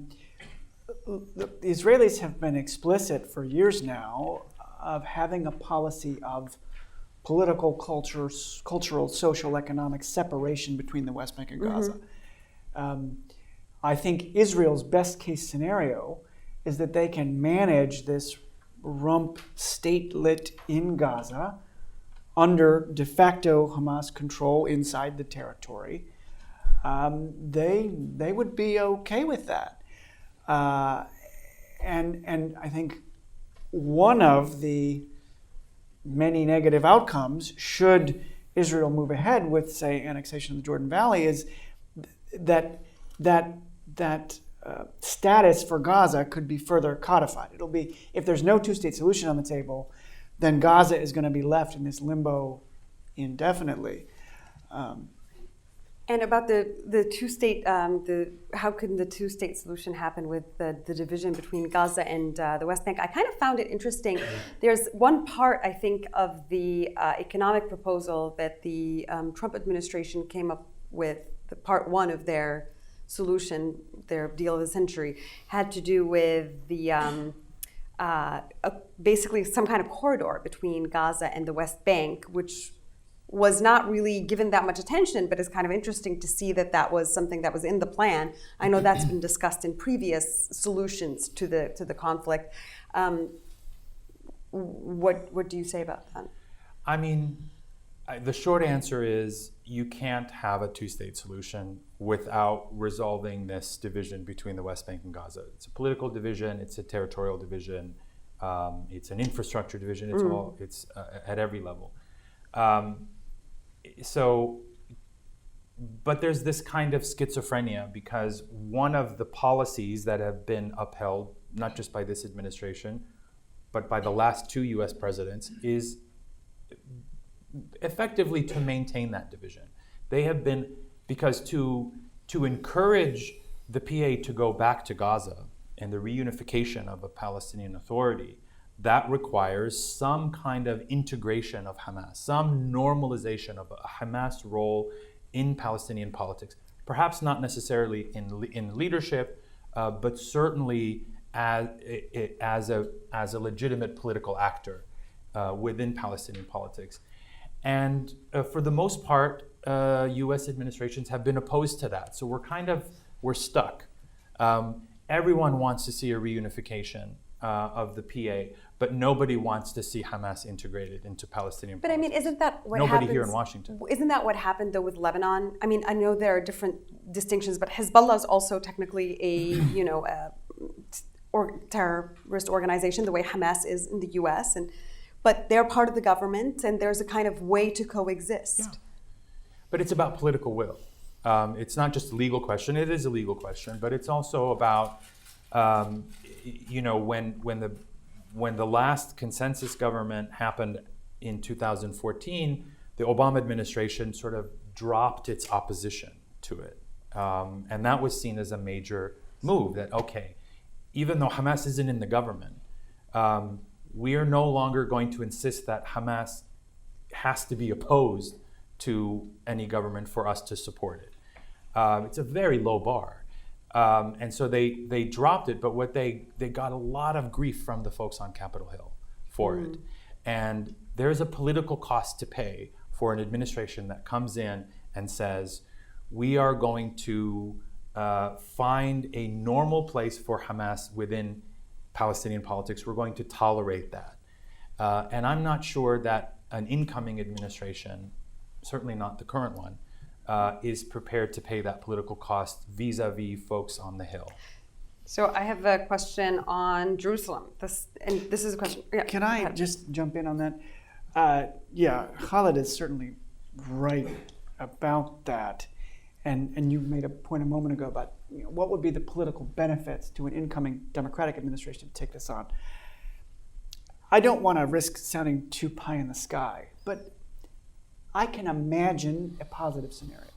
The Israelis have been explicit for years now of having a policy of political, cultural, social, economic separation between the West Bank and Gaza. I think Israel's best case scenario is that they can manage this rump statelet in Gaza under de facto Hamas control inside the territory. They would be okay with that. And I think one of the many negative outcomes, should Israel move ahead with, say, annexation of the Jordan Valley, is that status for Gaza could be further codified. It'll be, if there's no two-state solution on the table, then Gaza is going to be left in this limbo indefinitely. And about the two-state, how can the two-state solution happen with the division between Gaza and the West Bank? I kind of found it interesting. There's one part, I think, of the economic proposal that the Trump administration came up with, the part one of their solution, their deal of the century, had to do with the basically some kind of corridor between Gaza and the West Bank, which was not really given that much attention, but it's kind of interesting to see that that was something that was in the plan. I know that's been discussed in previous solutions to the conflict. What do you say about that? I mean, the short answer is you can't have a two-state solution without resolving this division between the West Bank and Gaza. It's a political division, it's a territorial division, it's an infrastructure division, it's at every level. But there's this kind of schizophrenia because one of the policies that have been upheld, not just by this administration, but by the last two US presidents, is effectively to maintain that division. They have been, because to encourage the PA to go back to Gaza and the reunification of a Palestinian Authority, that requires some kind of integration of Hamas, some normalization of a Hamas role in Palestinian politics. Perhaps not necessarily in leadership, but certainly as a legitimate political actor within Palestinian politics. And for the most part, U.S. administrations have been opposed to that. So we're stuck. Everyone wants to see a reunification of the PA, but nobody wants to see Hamas integrated into Palestinian politics. But I mean, isn't that what Nobody happens? here in Washington. Isn't that what happened though with Lebanon? I mean, I know there are different distinctions, but Hezbollah is also technically a terrorist organization, the way Hamas is in the U.S. But they're part of the government, and there's a kind of way to coexist. Yeah. But it's about political will. It's not just a legal question. It is a legal question, but it's also about when the last consensus government happened in 2014, the Obama administration sort of dropped its opposition to it. And that was seen as a major move that, okay, even though Hamas isn't in the government, we are no longer going to insist that Hamas has to be opposed to any government for us to support it. It's a very low bar. And so they dropped it, but what they got a lot of grief from the folks on Capitol Hill for it. And there's a political cost to pay for an administration that comes in and says, we are going to find a normal place for Hamas within Palestinian politics. We're going to tolerate that. And I'm not sure that an incoming administration, certainly not the current one, is prepared to pay that political cost vis-a-vis folks on the Hill. So I have a question on Jerusalem. This is a question. Yeah, Can I just jump in on that? Khaled is certainly right about that. And you made a point a moment ago about what would be the political benefits to an incoming Democratic administration to take this on. I don't want to risk sounding too pie in the sky, but I can imagine a positive scenario.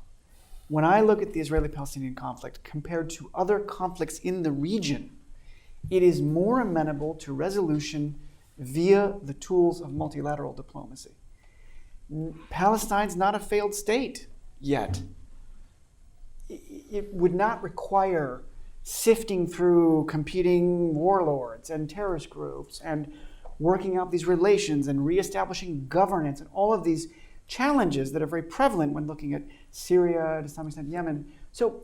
When I look at the Israeli-Palestinian conflict compared to other conflicts in the region, it is more amenable to resolution via the tools of multilateral diplomacy. Palestine's not a failed state yet. It would not require sifting through competing warlords and terrorist groups and working out these relations and reestablishing governance and all of these challenges that are very prevalent when looking at Syria, to some extent Yemen. So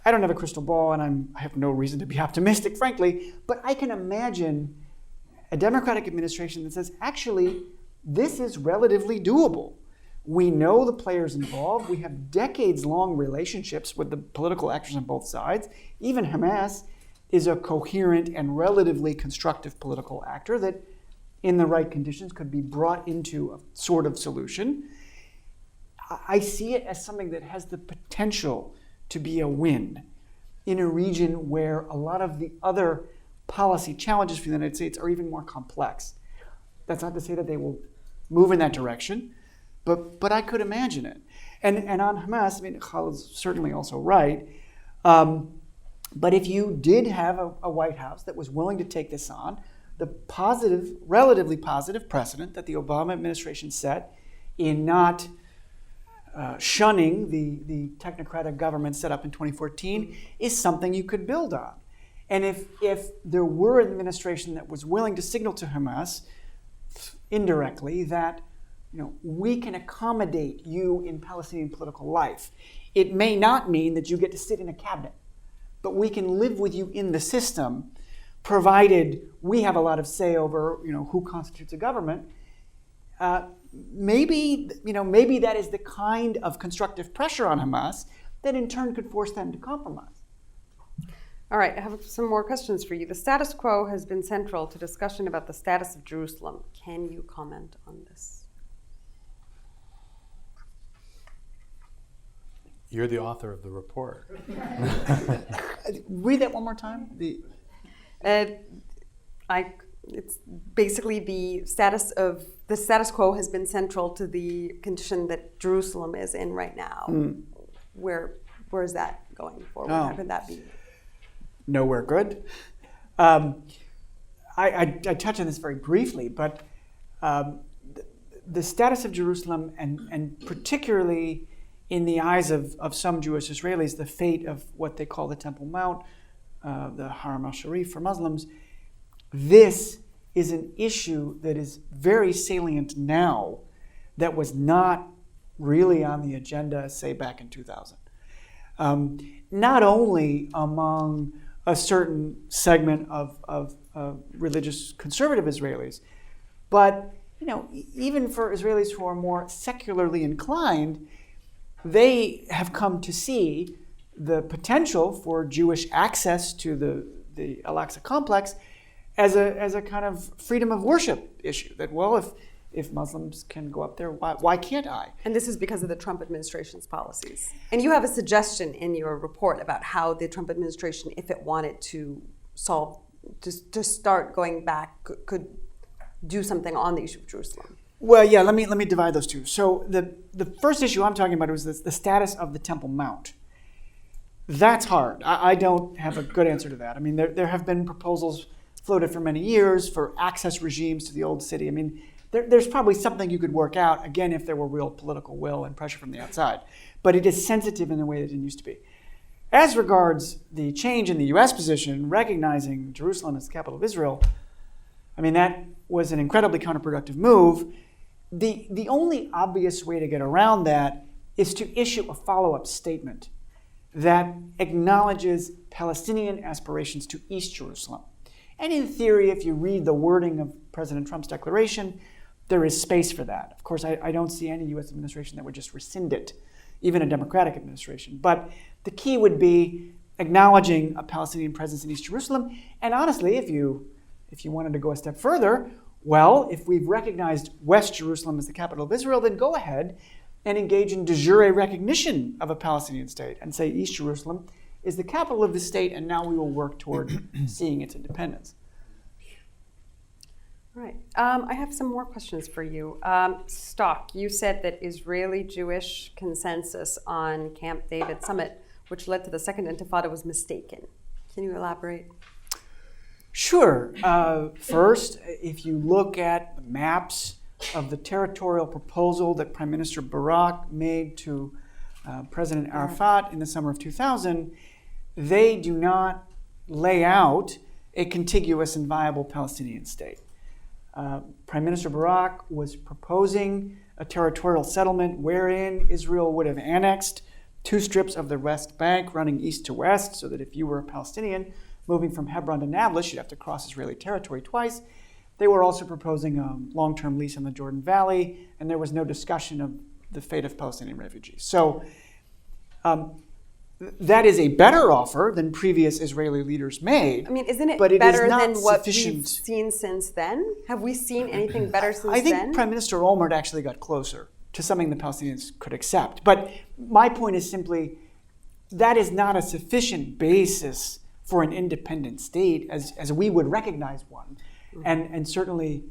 I don't have a crystal ball, and I have no reason to be optimistic, frankly, but I can imagine a Democratic administration that says, actually, this is relatively doable. We know the players involved. We have decades-long relationships with the political actors on both sides. Even Hamas is a coherent and relatively constructive political actor that, in the right conditions, could be brought into a sort of solution. I see it as something that has the potential to be a win in a region where a lot of the other policy challenges for the United States are even more complex. That's not to say that they will move in that direction, but I could imagine it. And on Hamas, I mean, Khaled's certainly also right. But if you did have a White House that was willing to take this on, the positive, relatively positive precedent that the Obama administration set in not shunning the technocratic government set up in 2014 is something you could build on. And if there were an administration that was willing to signal to Hamas indirectly that, you know, we can accommodate you in Palestinian political life, it may not mean that you get to sit in a cabinet, but we can live with you in the system, provided we have a lot of say over, you know, who constitutes a government. Maybe that is the kind of constructive pressure on Hamas that in turn could force them to compromise. All right, I have some more questions for you. The status quo has been central to discussion about the status of Jerusalem. Can you comment on this? You're the author of the report. Read that one more time. It's basically the status quo has been central to the condition that Jerusalem is in right now. Where is that going forward? How could that be? Nowhere good. I touch on this very briefly, but the status of Jerusalem, and particularly in the eyes of some Jewish Israelis, the fate of what they call the Temple Mount, the Haram al-Sharif for Muslims, this is an issue that is very salient now that was not really on the agenda, say, back in 2000. Not only among a certain segment of religious conservative Israelis, but, you know, even for Israelis who are more secularly inclined, they have come to see the potential for Jewish access to the Al-Aqsa complex as a kind of freedom of worship issue. That, well, if Muslims can go up there, why can't I? And this is because of the Trump administration's policies. And you have a suggestion in your report about how the Trump administration, if it wanted to start going back, could do something on the issue of Jerusalem. Well, yeah, let me divide those two. So the first issue I'm talking about was the status of the Temple Mount. That's hard. I don't have a good answer to that. I mean, there have been proposals floated for many years for access regimes to the old city. I mean, there's probably something you could work out, again, if there were real political will and pressure from the outside. But it is sensitive in a way that it didn't used to be. As regards the change in the U.S. position, recognizing Jerusalem as the capital of Israel, I mean, that was an incredibly counterproductive move. The only obvious way to get around that is to issue a follow-up statement that acknowledges Palestinian aspirations to East Jerusalem. And in theory, if you read the wording of President Trump's declaration, there is space for that. Of course, I don't see any U.S. administration that would just rescind it, even a Democratic administration. But the key would be acknowledging a Palestinian presence in East Jerusalem. And honestly, if you wanted to go a step further, well, if we've recognized West Jerusalem as the capital of Israel, then go ahead and engage in de jure recognition of a Palestinian state and say East Jerusalem is the capital of the state, and now we will work toward seeing its independence. All right. I have some more questions for you. Stock, you said that Israeli-Jewish consensus on Camp David summit, which led to the Second Intifada, was mistaken. Can you elaborate? Sure. First, if you look at the maps of the territorial proposal that Prime Minister Barak made to President Arafat in the summer of 2000, they do not lay out a contiguous and viable Palestinian state. Prime Minister Barak was proposing a territorial settlement wherein Israel would have annexed 2 strips of the West Bank running east to west, so that if you were a Palestinian moving from Hebron to Nablus, you'd have to cross Israeli territory twice. They were also proposing a long-term lease on the Jordan Valley, and there was no discussion of the fate of Palestinian refugees. So that is a better offer than previous Israeli leaders made. I mean, isn't it but better it is not than what sufficient. we've seen since then? Have we seen anything better since I think then? Prime Minister Olmert actually got closer to something the Palestinians could accept. But my point is simply that is not a sufficient basis for an independent state as we would recognize one. And certainly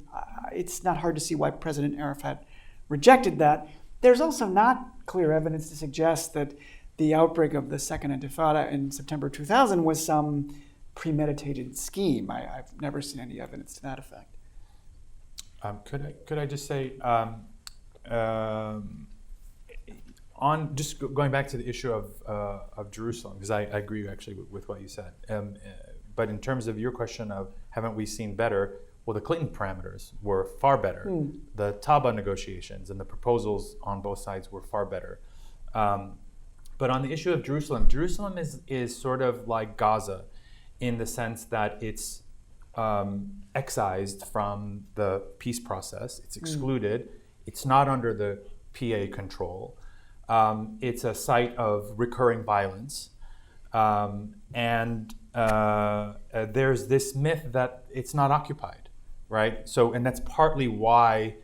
it's not hard to see why President Arafat rejected that. There's also not clear evidence to suggest that the outbreak of the Second Intifada in September 2000 was some premeditated scheme. I've never seen any evidence to that effect. Could I just say, on just going back to the issue of Jerusalem, because I agree actually with what you said. But in terms of your question of haven't we seen better? Well, the Clinton parameters were far better. The Taba negotiations and the proposals on both sides were far better. But on the issue of Jerusalem, Jerusalem is sort of like Gaza in the sense that it's excised from the peace process. It's excluded. It's not under the PA control. It's a site of recurring violence. And there's this myth that it's not occupied, right? So, and that's partly why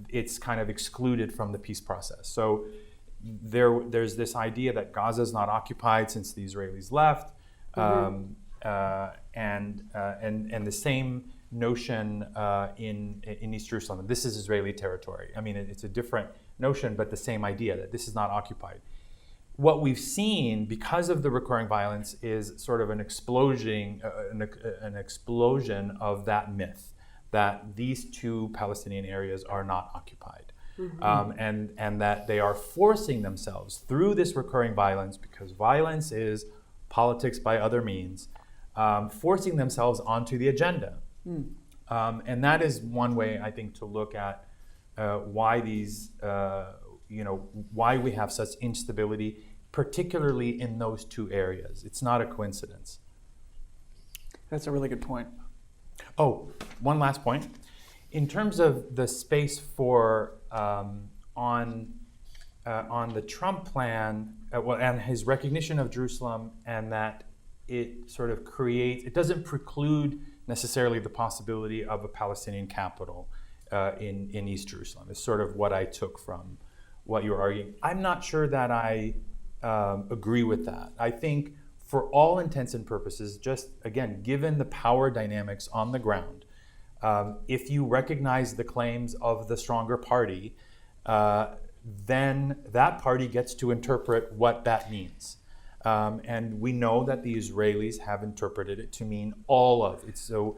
it's kind of excluded from the peace process. So there's this idea that Gaza is not occupied since the Israelis left, and the same notion in East Jerusalem. This is Israeli territory. I mean, it's a different notion, but the same idea that this is not occupied. What we've seen because of the recurring violence is sort of an explosion of that myth that these two Palestinian areas are not occupied. And that they are forcing themselves through this recurring violence, because violence is politics by other means, forcing themselves onto the agenda. And that is one way, I think, to look at why these, why we have such instability, particularly in those two areas. It's not a coincidence. That's a really good point. Oh, one last point. In terms of the space for on the Trump plan, and his recognition of Jerusalem, and that it sort of creates, it doesn't preclude necessarily the possibility of a Palestinian capital in East Jerusalem. It's sort of what I took from what you're arguing. I'm not sure that I agree with that. I think for all intents and purposes, just again, given the power dynamics on the ground, if you recognize the claims of the stronger party, then that party gets to interpret what that means. And we know that the Israelis have interpreted it to mean all of it. So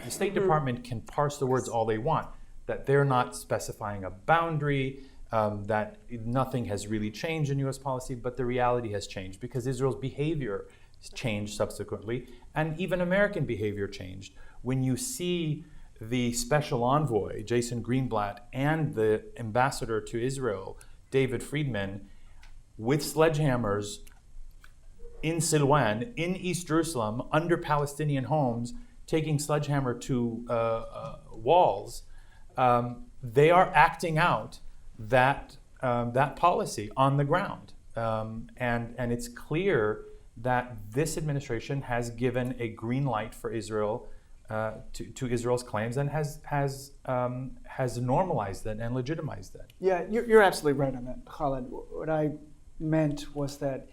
the State Department can parse the words all they want, that they're not specifying a boundary, that nothing has really changed in U.S. policy, but the reality has changed because Israel's behavior has changed subsequently, and even American behavior changed. When you see the special envoy, Jason Greenblatt, and the ambassador to Israel, David Friedman, with sledgehammers in Silwan, in East Jerusalem, under Palestinian homes, taking sledgehammer to walls, they are acting out that policy on the ground. And it's clear that this administration has given a green light for Israel to Israel's claims, and has normalized it and legitimized it. Yeah, you're absolutely right on that, Khaled. What I meant was that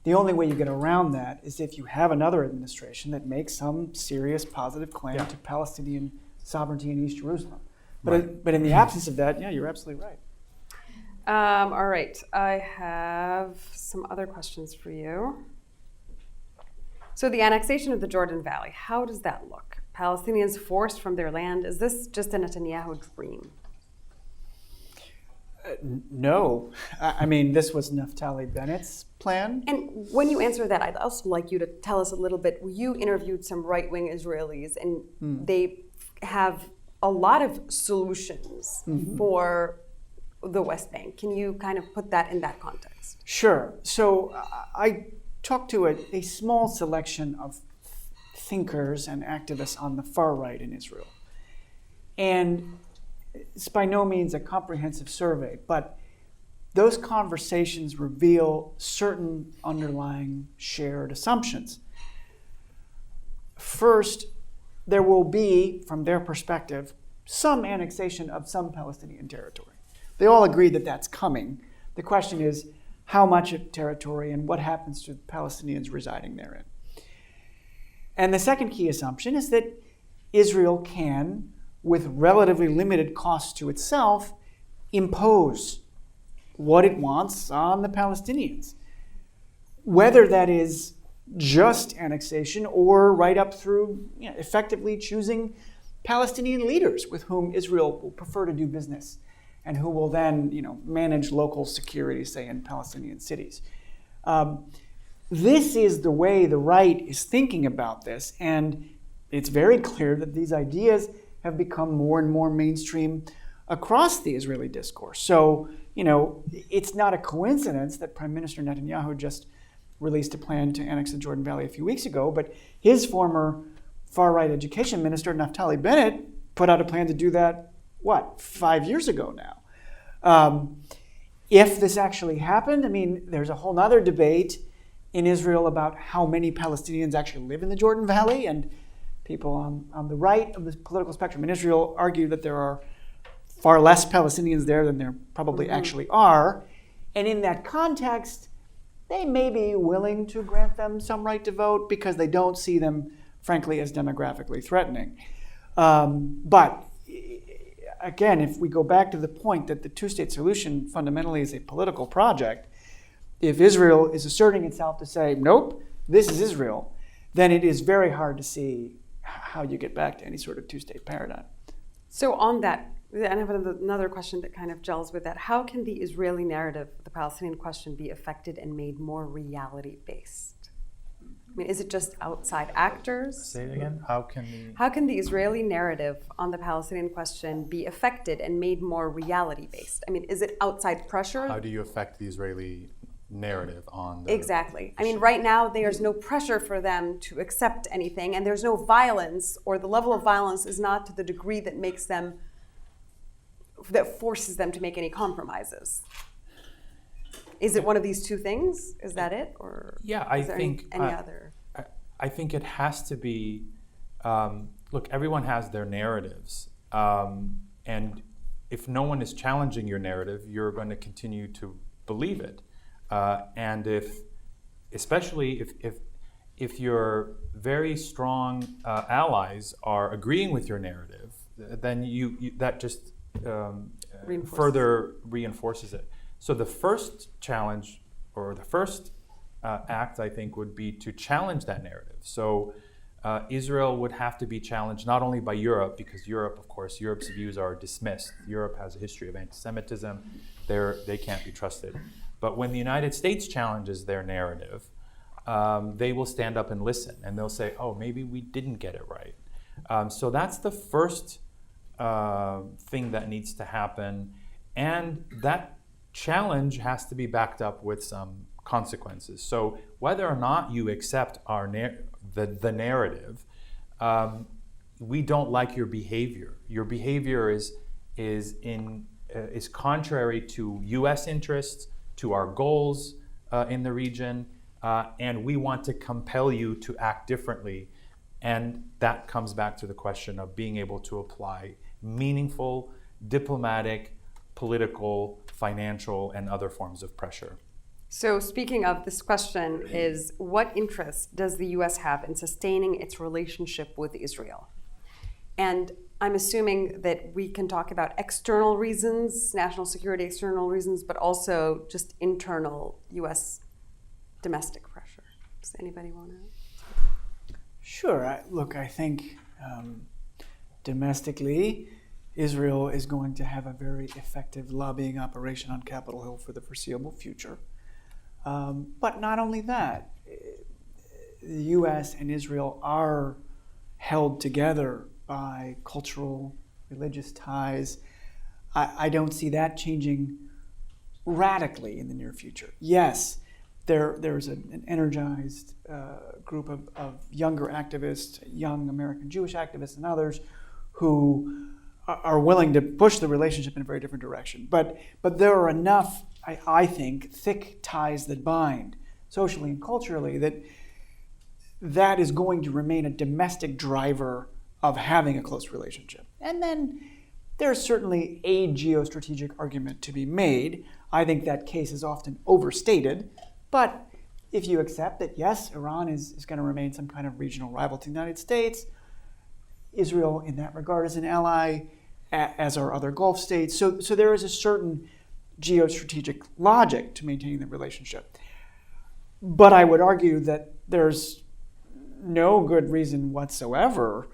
the only way you get around that is if you have another administration that makes some serious positive claim to Palestinian sovereignty in East Jerusalem. But in the absence of that, yeah, you're absolutely right. All right, I have some other questions for you. So the annexation of the Jordan Valley, how does that look? Palestinians forced from their land, is this just a Netanyahu dream? No. I mean, this was Naftali Bennett's plan. And when you answer that, I'd also like you to tell us a little bit. You interviewed some right-wing Israelis, and they have a lot of solutions for the West Bank. Can you kind of put that in that context? Sure. So I talked to a small selection of thinkers and activists on the far right in Israel. And it's by no means a comprehensive survey, but those conversations reveal certain underlying shared assumptions. First, there will be, from their perspective, some annexation of some Palestinian territory. They all agree that that's coming. The question is how much of territory and what happens to Palestinians residing therein. And the second key assumption is that Israel can, with relatively limited cost to itself, impose what it wants on the Palestinians, whether that is just annexation or right up through effectively choosing Palestinian leaders with whom Israel will prefer to do business and who will then manage local security, say, in Palestinian cities. This is the way the right is thinking about this, and it's very clear that these ideas have become more and more mainstream across the Israeli discourse. So, it's not a coincidence that Prime Minister Netanyahu just released a plan to annex the Jordan Valley a few weeks ago, but his former far-right education minister, Naftali Bennett, put out a plan to do that, 5 years ago now. If this actually happened, there's a whole other debate in Israel about how many Palestinians actually live in the Jordan Valley, and people on the right of the political spectrum in Israel argue that there are far less Palestinians there than there probably actually are. And in that context, they may be willing to grant them some right to vote because they don't see them, frankly, as demographically threatening. But again, if we go back to the point that the two-state solution fundamentally is a political project, if Israel is asserting itself to say, nope, this is Israel, then it is very hard to see how you get back to any sort of two-state paradigm. So on that, and I have another question that kind of gels with that. How can the Israeli narrative, the Palestinian question, be affected and made more reality-based? Is it just outside actors? Say it again. How can the Israeli narrative on the Palestinian question be affected and made more reality-based? Is it outside pressure? How do you affect the Israeli narrative on the Exactly. Right now there's no pressure for them to accept anything, and there's no violence, or the level of violence is not to the degree that forces them to make any compromises. Is it one of these two things? Is that it, or I is there think any other? I think it has to be. Look, everyone has their narratives, and if no one is challenging your narrative, you're going to continue to believe it. And especially if your very strong allies are agreeing with your narrative, then that just further reinforces it. So the first challenge, or the first act, I think, would be to challenge that narrative. So Israel would have to be challenged not only by Europe, because Europe, of course, Europe's views are dismissed. Europe has a history of anti-Semitism. They can't be trusted. But when the United States challenges their narrative, they will stand up and listen, and they'll say, oh, maybe we didn't get it right. So that's the first thing that needs to happen. And that challenge has to be backed up with some consequences. So whether or not you accept the narrative, we don't like your behavior. Your behavior is contrary to U.S. interests, to our goals in the region, and we want to compel you to act differently. And that comes back to the question of being able to apply meaningful, diplomatic, political, financial, and other forms of pressure. So speaking of this question is, what interest does the U.S. have in sustaining its relationship with Israel? And I'm assuming that we can talk about external reasons, national security external reasons, but also just internal U.S. domestic pressure. Does anybody want to? Sure. I think domestically, Israel is going to have a very effective lobbying operation on Capitol Hill for the foreseeable future. But not only that, the U.S. and Israel are held together by cultural, religious ties. I don't see that changing radically in the near future. Yes, there's an energized group of younger activists, young American Jewish activists and others who are willing to push the relationship in a very different direction. But there are enough, I think, thick ties that bind, socially and culturally, that is going to remain a domestic driver of having a close relationship. And then there's certainly a geostrategic argument to be made. I think that case is often overstated. But if you accept that, yes, Iran is going to remain some kind of regional rival to the United States, Israel in that regard is an ally, as are other Gulf states. So there is a certain geostrategic logic to maintaining the relationship. But I would argue that there's no good reason whatsoever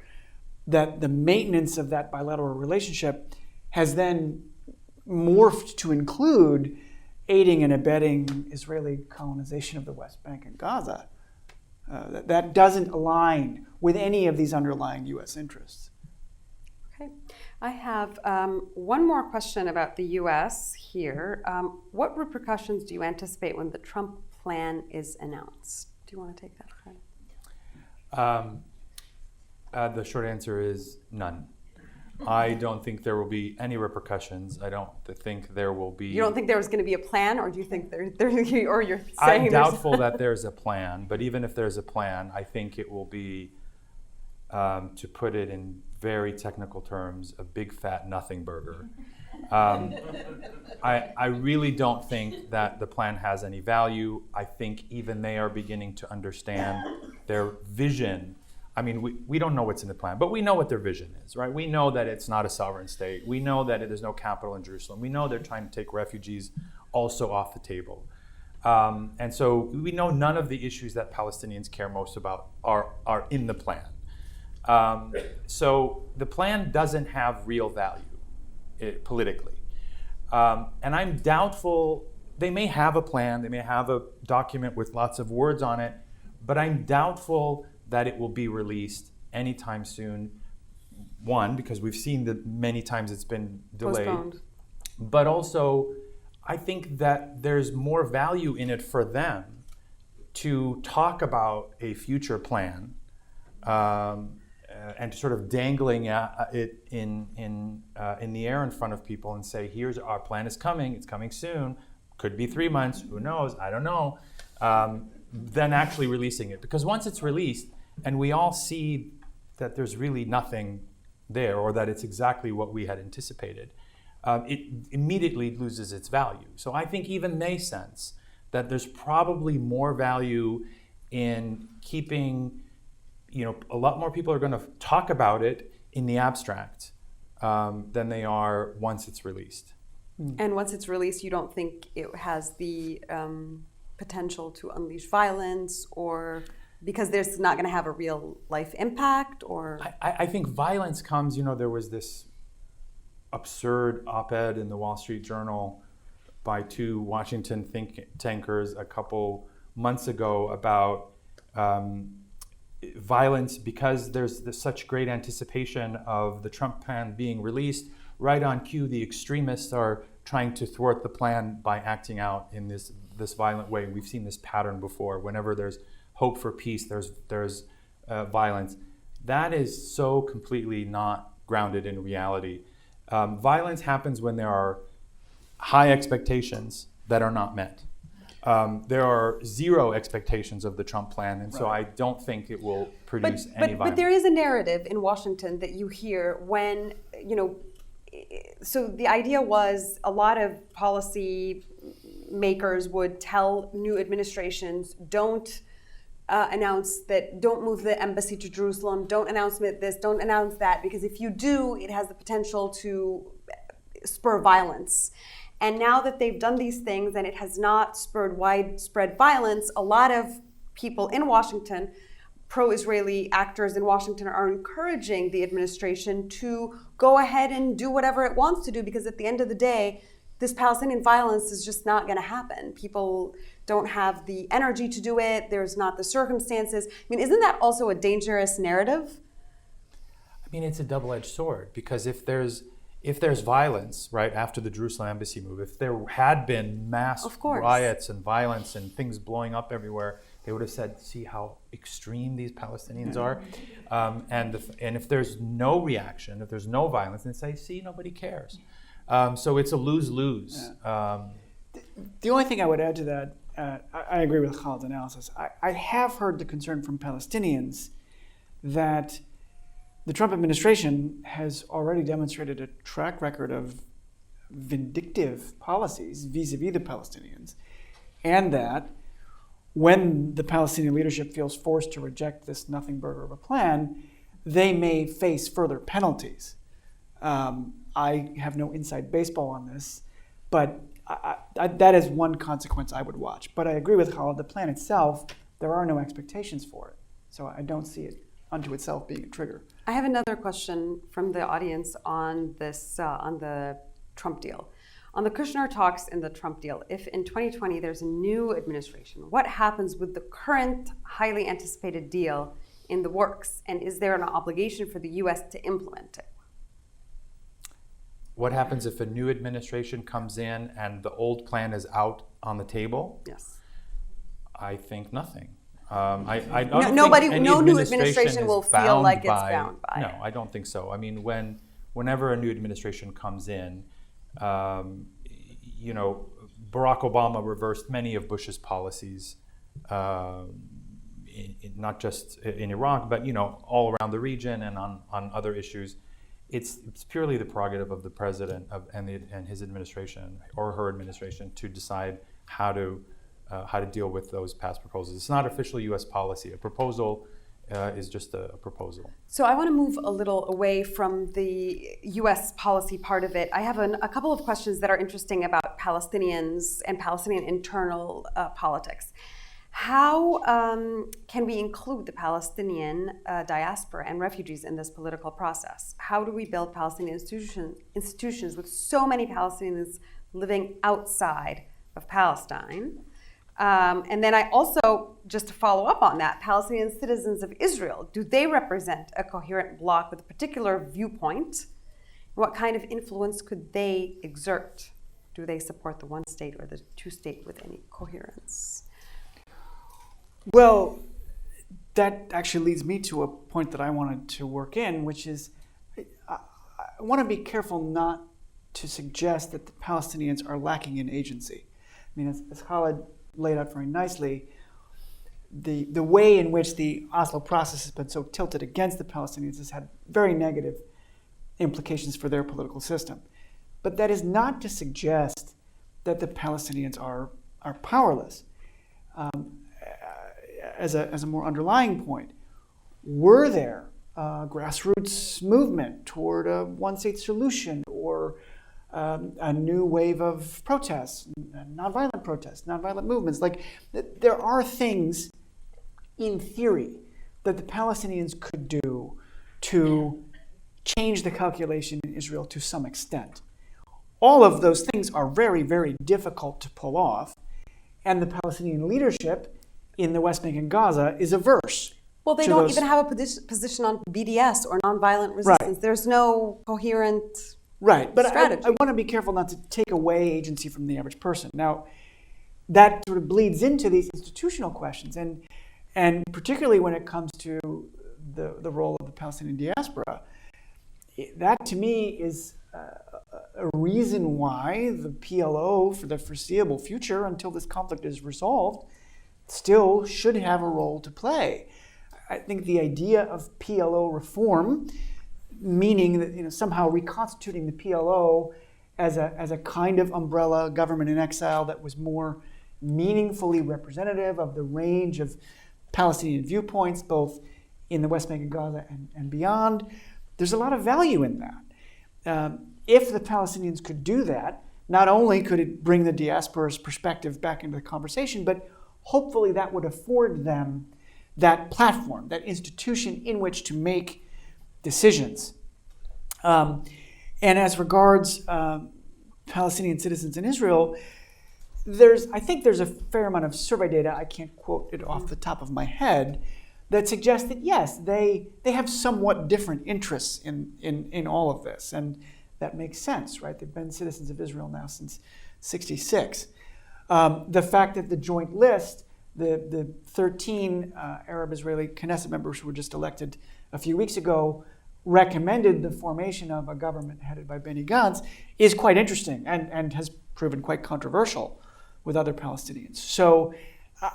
that the maintenance of that bilateral relationship has then morphed to include aiding and abetting Israeli colonization of the West Bank and Gaza. That doesn't align with any of these underlying U.S. interests. Okay. I have one more question about the U.S. here. What repercussions do you anticipate when the Trump plan is announced? Do you want to take that, Khaled? The short answer is none. I don't think there will be any repercussions. I don't think there will be. You don't think there was going to be a plan, or do you think there or you're saying I'm doubtful that there's a plan, but even if there's a plan, I think it will be, to put it in very technical terms, a big fat nothing burger. I really don't think that the plan has any value. I think even they are beginning to understand their vision. I mean, we don't know what's in the plan, but we know what their vision is, right? We know that it's not a sovereign state. We know that there's no capital in Jerusalem. We know they're trying to take refugees also off the table. And so we know none of the issues that Palestinians care most about are in the plan. So the plan doesn't have real value politically. And I'm doubtful, they may have a plan, they may have a document with lots of words on it, but I'm doubtful that it will be released anytime soon. One, because we've seen that many times it's been delayed. Postponed. But also, I think that there's more value in it for them to talk about a future plan and sort of dangling it in the air in front of people and say, here's our plan is coming, it's coming soon, could be 3 months, who knows, I don't know, than actually releasing it. Because once it's released and we all see that there's really nothing there or that it's exactly what we had anticipated, it immediately loses its value. So I think even they sense that there's probably more value in keeping, a lot more people are going to talk about it in the abstract than they are once it's released. And once it's released, you don't think it has the potential to unleash violence, or because there's not going to have a real life impact, or? I think violence comes, there was this absurd op-ed in the Wall Street Journal by two Washington think tankers a couple months ago about violence because there's such great anticipation of the Trump plan being released. Right on cue, the extremists are trying to thwart the plan by acting out in this violent way. We've seen this pattern before. Whenever there's hope for peace, there's violence. That is so completely not grounded in reality. Violence happens when there are high expectations that are not met. There are zero expectations of the Trump plan, and so I don't think it will produce any violence. But there is a narrative in Washington that you hear when, so the idea was a lot of policy makers would tell new administrations, don't announce that, don't move the embassy to Jerusalem, don't announce this, don't announce that, because if you do, it has the potential to spur violence. And now that they've done these things and it has not spurred widespread violence, a lot of people in Washington, pro-Israeli actors in Washington, are encouraging the administration to go ahead and do whatever it wants to do, because at the end of the day, this Palestinian violence is just not going to happen. People don't have the energy to do it. There's not the circumstances. I mean, isn't that also a dangerous narrative? I mean, it's a double-edged sword, because if there's violence, right, after the Jerusalem embassy move, if there had been mass riots and violence and things blowing up everywhere, they would have said, see how extreme these Palestinians are. And if there's no reaction, if there's no violence, then say, see, nobody cares. So it's a lose-lose. The only thing I would add to that, I agree with Khaled's analysis. I have heard the concern from Palestinians that the Trump administration has already demonstrated a track record of vindictive policies vis-a-vis the Palestinians, and that when the Palestinian leadership feels forced to reject this nothing burger of a plan, they may face further penalties. I have no inside baseball on this, but that is one consequence I would watch. But I agree with Khaled, the plan itself, there are no expectations for it. So I don't see it unto itself being a trigger. I have another question from the audience on this, on the Trump deal. On the Kushner talks in the Trump deal, if in 2020 there's a new administration, what happens with the current highly anticipated deal in the works? And is there an obligation for the US to implement it? What happens if a new administration comes in and the old plan is out on the table? Yes. I think nothing. I don't No think any new administration administration is will feel bound like it's by- bound by No, it. I don't think so. I mean, whenever a new administration comes in, you know, Barack Obama reversed many of Bush's policies, not just in Iraq, but, you know, all around the region and on other issues. It's purely the prerogative of the president and his administration or her administration to decide how to deal with those past proposals. It's not official U.S. policy. A proposal is just a proposal. So I want to move a little away from the U.S. policy part of it. I have a couple of questions that are interesting about Palestinians and Palestinian internal politics. How can we include the Palestinian diaspora and refugees in this political process? How do we build Palestinian institutions with so many Palestinians living outside of Palestine? And then I also, just to follow up on that, Palestinian citizens of Israel, do they represent a coherent bloc with a particular viewpoint? What kind of influence could they exert? Do they support the one state or the two state with any coherence? Well, that actually leads me to a point that I wanted to work in, which is I want to be careful not to suggest that the Palestinians are lacking in agency. I mean, as Khaled laid out very nicely, the way in which the Oslo process has been so tilted against the Palestinians has had very negative implications for their political system. But that is not to suggest that the Palestinians are powerless. As a more underlying point, were there a grassroots movement toward a one-state solution or a new wave of protests, nonviolent movements? Like, there are things in theory that the Palestinians could do to change the calculation in Israel to some extent. All of those things are very, very difficult to pull off, and the Palestinian leadership in the West Bank and Gaza is averse. Well, they don't even have a position on BDS or nonviolent resistance. Right. There's no coherent but strategy. I want to be careful not to take away agency from the average person. Now, that sort of bleeds into these institutional questions, and particularly when it comes to the role of the Palestinian diaspora. That, to me, is a reason why the PLO, for the foreseeable future, until this conflict is resolved, still should have a role to play. I think the idea of PLO reform, meaning that somehow reconstituting the PLO as a kind of umbrella government in exile that was more meaningfully representative of the range of Palestinian viewpoints, both in the West Bank and Gaza and beyond, there's a lot of value in that. If the Palestinians could do that, not only could it bring the diaspora's perspective back into the conversation, but hopefully that would afford them that platform, that institution in which to make decisions. And as regards Palestinian citizens in Israel, I think there's a fair amount of survey data, I can't quote it off the top of my head, that suggests that yes, they have somewhat different interests in all of this. And that makes sense, right? They've been citizens of Israel now since '66. The fact that the joint list, the 13 Arab-Israeli Knesset members who were just elected a few weeks ago, recommended the formation of a government headed by Benny Gantz is quite interesting and has proven quite controversial with other Palestinians. So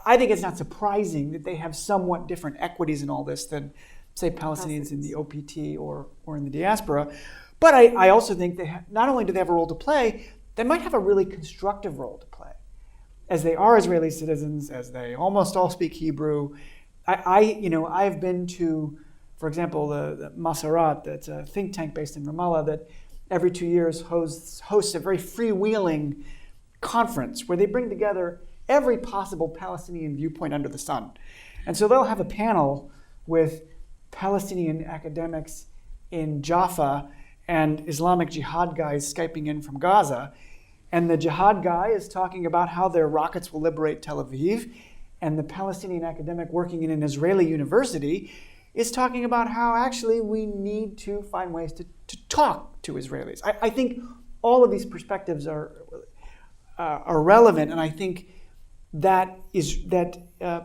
I think it's not surprising that they have somewhat different equities in all this than, say, Palestinians in the OPT or in the diaspora. But I also think not only do they have a role to play, they might have a really constructive role to play. As they are Israeli citizens, as they almost all speak Hebrew. I've been to, for example, the Masarat, that's a think tank based in Ramallah that every 2 years hosts a very freewheeling conference where they bring together every possible Palestinian viewpoint under the sun. And so they'll have a panel with Palestinian academics in Jaffa and Islamic Jihad guys Skyping in from Gaza. And the Jihad guy is talking about how their rockets will liberate Tel Aviv. And the Palestinian academic working in an Israeli university is talking about how actually we need to find ways to talk to Israelis. I think all of these perspectives are relevant, and I think that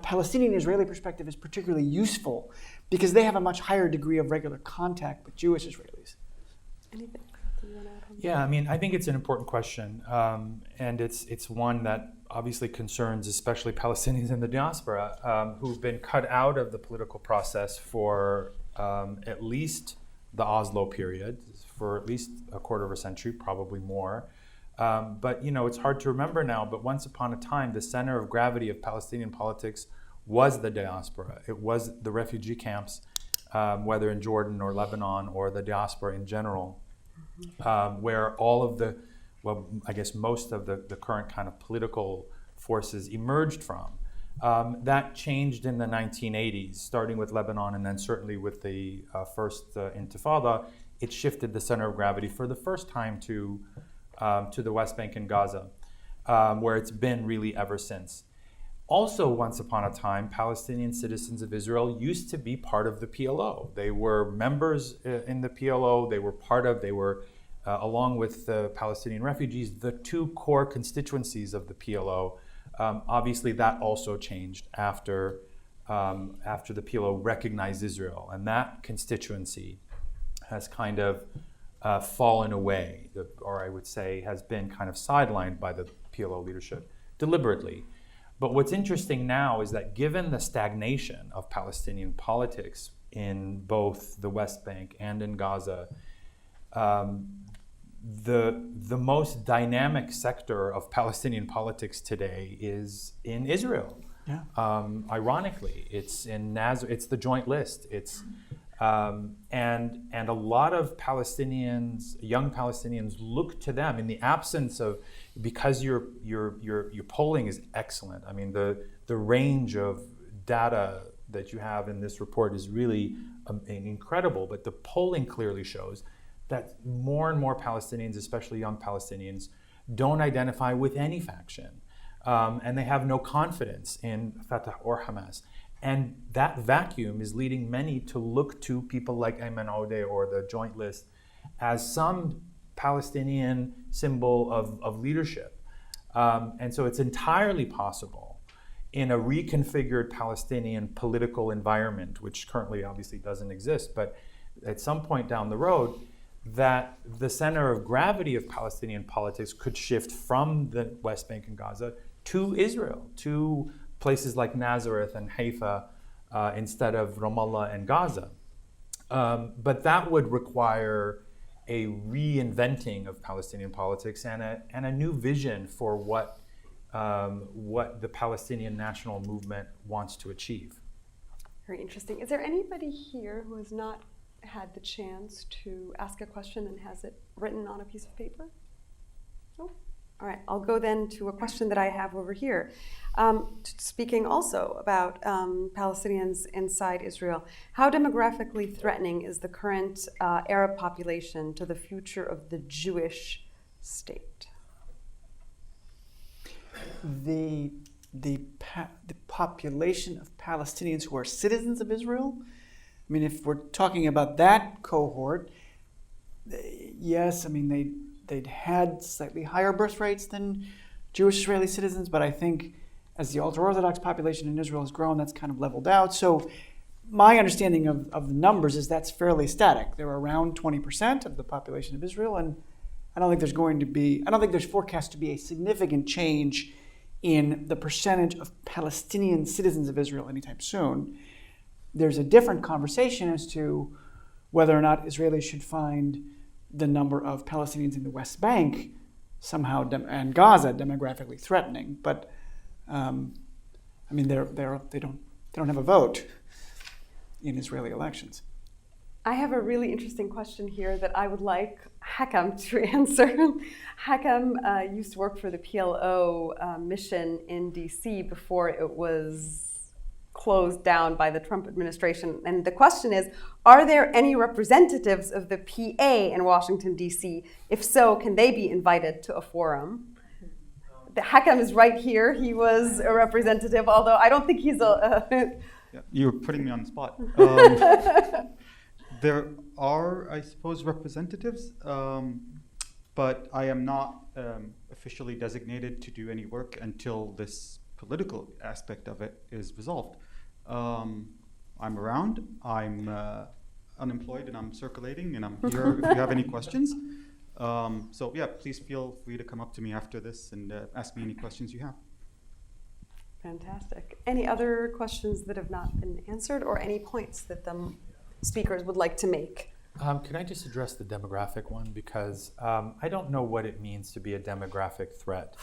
Palestinian-Israeli perspective is particularly useful because they have a much higher degree of regular contact with Jewish Israelis. Anything you want to add on that? Yeah, I mean, I think it's an important question, and it's one that obviously concerns especially Palestinians in the diaspora who've been cut out of the political process for at least the Oslo period, for at least a quarter of a century, probably more. But it's hard to remember now, but once upon a time, the center of gravity of Palestinian politics was the diaspora. It was the refugee camps, whether in Jordan or Lebanon or the diaspora in general, where all of most of the current kind of political forces emerged from. That changed in the 1980s, starting with Lebanon and then certainly with the first Intifada. It shifted the center of gravity for the first time to the West Bank and Gaza, where it's been really ever since. Also, once upon a time, Palestinian citizens of Israel used to be part of the PLO. They were members in the PLO. They were, along with the Palestinian refugees, the two core constituencies of the PLO. Obviously, that also changed after the PLO recognized Israel, and that constituency has kind of fallen away, or I would say has been kind of sidelined by the PLO leadership deliberately. But what's interesting now is that given the stagnation of Palestinian politics in both the West Bank and in Gaza, the most dynamic sector of Palestinian politics today is in Israel. Yeah. Ironically, it's in it's the Joint List. It's and a lot of Palestinians, young Palestinians, look to them in the absence of, because your polling is excellent. I mean, the range of data that you have in this report is really incredible. But the polling clearly shows that more and more Palestinians, especially young Palestinians, don't identify with any faction, and they have no confidence in Fatah or Hamas. And that vacuum is leading many to look to people like Ayman Odeh or the Joint List as some Palestinian symbol of leadership. And so it's entirely possible in a reconfigured Palestinian political environment, which currently obviously doesn't exist, but at some point down the road, that the center of gravity of Palestinian politics could shift from the West Bank and Gaza to Israel, to places like Nazareth and Haifa instead of Ramallah and Gaza. But that would require a reinventing of Palestinian politics and a new vision for what the Palestinian national movement wants to achieve. Very interesting. Is there anybody here who has not had the chance to ask a question and has it written on a piece of paper? No? All right, I'll go then to a question that I have over here. Speaking also about Palestinians inside Israel, how demographically threatening is the current Arab population to the future of the Jewish state? The population of Palestinians who are citizens of Israel, I mean, if we're talking about that cohort, yes, I mean, they'd had slightly higher birth rates than Jewish Israeli citizens, but I think as the ultra-Orthodox population in Israel has grown, that's kind of leveled out. So my understanding of the numbers is that's fairly static. They're around 20% of the population of Israel, and I don't think there's forecast to be a significant change in the percentage of Palestinian citizens of Israel anytime soon. There's a different conversation as to whether or not Israelis should find the number of Palestinians in the West Bank somehow and Gaza demographically threatening, but I mean they don't have a vote in Israeli elections. I have a really interesting question here that I would like Hakam to answer. Hakam used to work for the PLO mission in DC before it was closed down by the Trump administration. And the question is, are there any representatives of the PA in Washington, DC? If so, can they be invited to a forum? The Hakam is right here. He was a representative, although I don't think he's a... Yeah, you're putting me on the spot. There are, I suppose, representatives, but I am not officially designated to do any work until this political aspect of it is resolved. I'm around, I'm unemployed, and I'm circulating, and I'm here if you have any questions. So yeah, please feel free to come up to me after this and ask me any questions you have. Fantastic. Any other questions that have not been answered, or any points that the speakers would like to make? Can I just address the demographic one? Because I don't know what it means to be a demographic threat.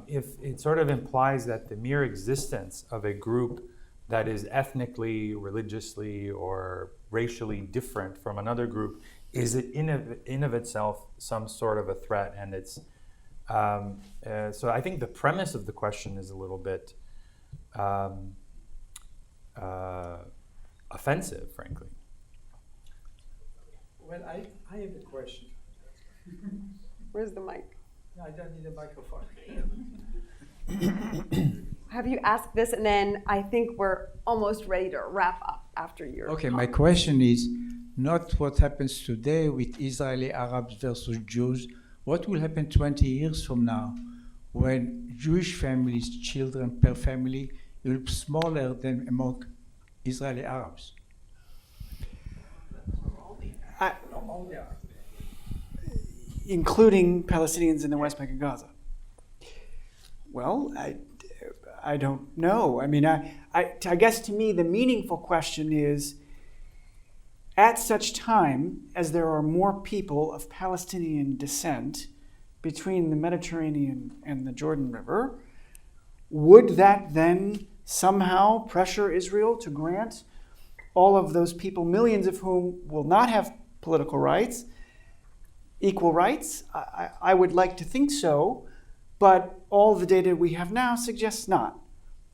If it sort of implies that the mere existence of a group that is ethnically, religiously, or racially different from another group is in of itself some sort of a threat. And it's so I think the premise of the question is a little bit offensive, frankly. Well, I have a question. Where's the mic? No, I don't need a microphone. Have you asked this, and then I think we're almost ready to wrap up after your Okay, my question is not what happens today with Israeli Arabs versus Jews. What will happen 20 years from now when Jewish families, children per family, will be smaller than among Israeli Arabs? Including Palestinians in the West Bank and Gaza? Well, I don't know. I mean, I guess to me the meaningful question is, at such time as there are more people of Palestinian descent between the Mediterranean and the Jordan River, would that then somehow pressure Israel to grant all of those people, millions of whom will not have political rights, equal rights? I would like to think so, but all the data we have now suggests not.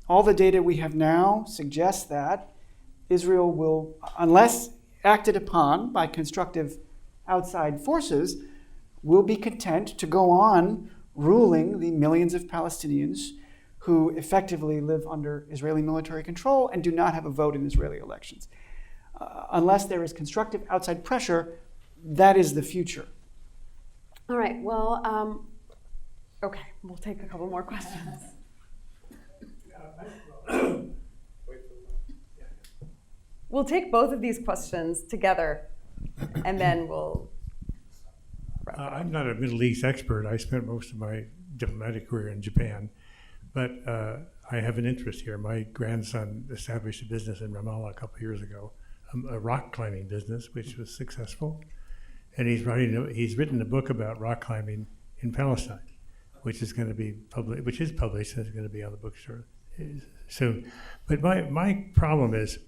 All the data we have now suggests that Israel will, unless acted upon by constructive outside forces, will be content to go on ruling the millions of Palestinians who effectively live under Israeli military control and do not have a vote in Israeli elections. Unless there is constructive outside pressure, that is the future. All right, well, okay, we'll take a couple more questions. We'll take both of these questions together, and then we'll wrap it up. I'm not a Middle East expert. I spent most of my diplomatic career in Japan, but I have an interest here. My grandson established a business in Ramallah a couple of years ago, a rock climbing business, which was successful. And he's written a book about rock climbing in Palestine, which is going to be published, which is published, and is going to be on the bookstore soon. But my problem is,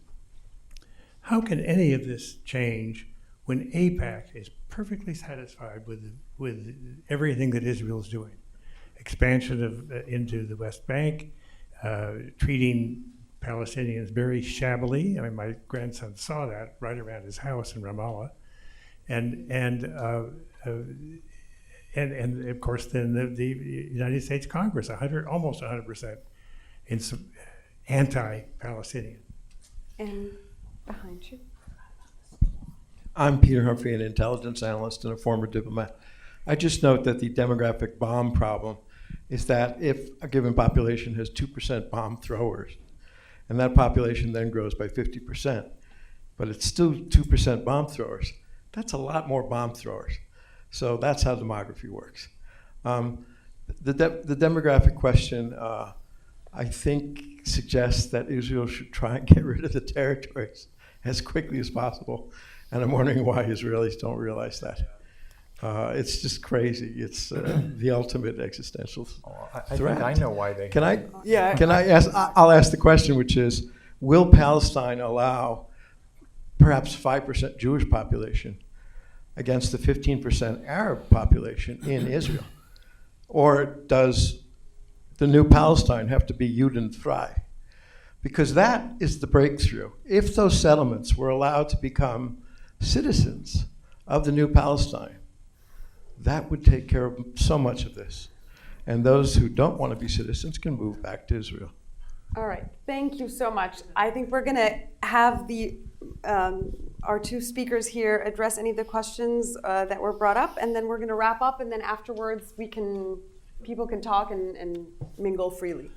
how can any of this change when AIPAC is perfectly satisfied with everything that Israel is doing? Expansion into the West Bank, treating Palestinians very shabbily. I mean, my grandson saw that right around his house in Ramallah. And of course, then the United States Congress, almost 100% anti-Palestinian. And behind you. I'm Peter Humphrey, an intelligence analyst and a former diplomat. I just note that the demographic bomb problem is that if a given population has 2% bomb throwers, and that population then grows by 50%, but it's still 2% bomb throwers, that's a lot more bomb throwers. So that's how demography works. The demographic question, I think, suggests that Israel should try and get rid of the territories as quickly as possible. And I'm wondering why Israelis don't realize that. It's just crazy. It's the ultimate existential I threat. think I know why they. Can I? Yeah. Can I ask? I'll ask the question, which is: will Palestine allow perhaps 5% Jewish population against the 15% Arab population in Israel? Or does the new Palestine have to be Judenfrei? Because that is the breakthrough. If those settlements were allowed to become citizens of the new Palestine, that would take care of so much of this. And those who don't want to be citizens can move back to Israel. All right, thank you so much. I think we're going to have our two speakers here address any of the questions that were brought up, and then we're going to wrap up, and then afterwards people can talk and mingle freely.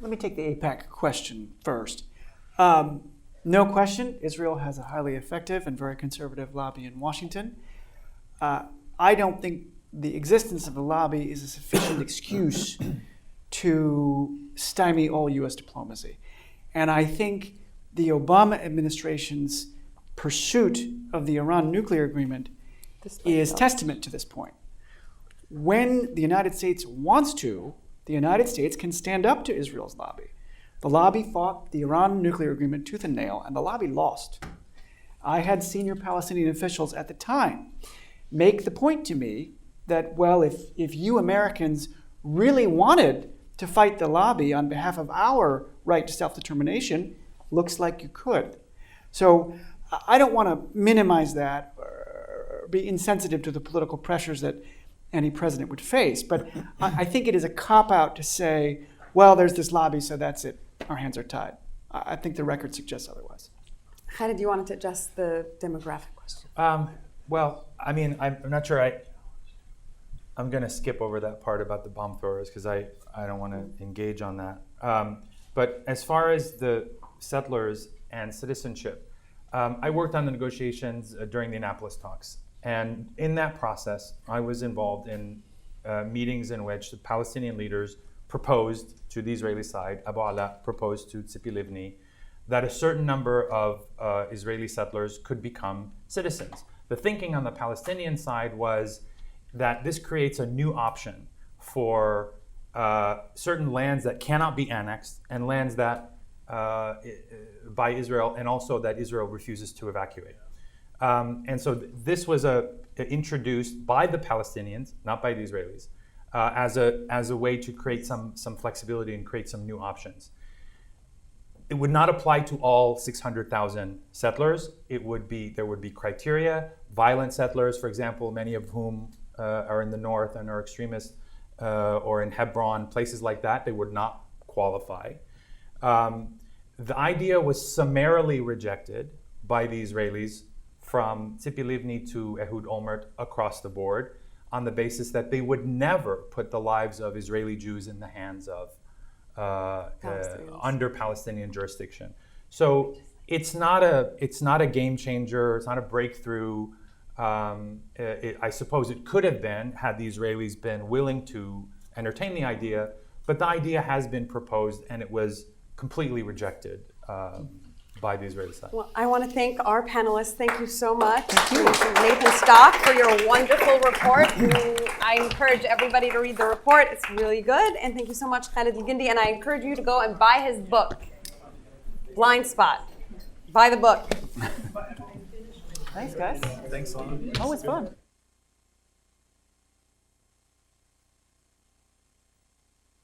Let me take the AIPAC question first. No question, Israel has a highly effective and very conservative lobby in Washington. I don't think the existence of a lobby is a sufficient excuse to stymie all U.S. diplomacy. And I think the Obama administration's pursuit of the Iran nuclear agreement is testament to this point. When the United States wants to, the United States can stand up to Israel's lobby. The lobby fought the Iran nuclear agreement tooth and nail, and the lobby lost. I had senior Palestinian officials at the time make the point to me that, well, if you Americans really wanted to fight the lobby on behalf of our right to self-determination, looks like you could. So I don't want to minimize that or be insensitive to the political pressures that any president would face, but I think it is a cop-out to say, well, there's this lobby, so that's it. Our hands are tied. I think the record suggests otherwise. Khaled, you wanted to address the demographic question. Well, I mean, I'm not sure I'm going to skip over that part about the bomb throwers because I don't want to engage on that. But as far as the settlers and citizenship, I worked on the negotiations during the Annapolis talks. And in that process, I was involved in meetings in which the Palestinian leaders proposed to the Israeli side, Abu Ala proposed to Tzipi Livni, that a certain number of Israeli settlers could become citizens. The thinking on the Palestinian side was that this creates a new option for certain lands that cannot be annexed and lands that by Israel, and also that Israel refuses to evacuate. And so this was introduced by the Palestinians, not by the Israelis, as a way to create some flexibility and create some new options. It would not apply to all 600,000 settlers. There would be criteria. Violent settlers, for example, many of whom are in the north and are extremists, or in Hebron, places like that, they would not qualify. The idea was summarily rejected by the Israelis from Tzipi Livni to Ehud Olmert across the board on the basis that they would never put the lives of Israeli Jews in the hands of under Palestinian jurisdiction. So it's not a game changer. It's not a breakthrough. I suppose it could have been had the Israelis been willing to entertain the idea, but the idea has been proposed and it was completely rejected by the Israeli side. Well, I want to thank our panelists. Thank you so much. Thank you. Nathan Stock for your wonderful report. I encourage everybody to read the report. It's really good. And thank you so much, Khaled Elgindy. And I encourage you to go and buy his book, Blind Spot. Buy the book. Thanks, guys. Thanks a lot. Always fun.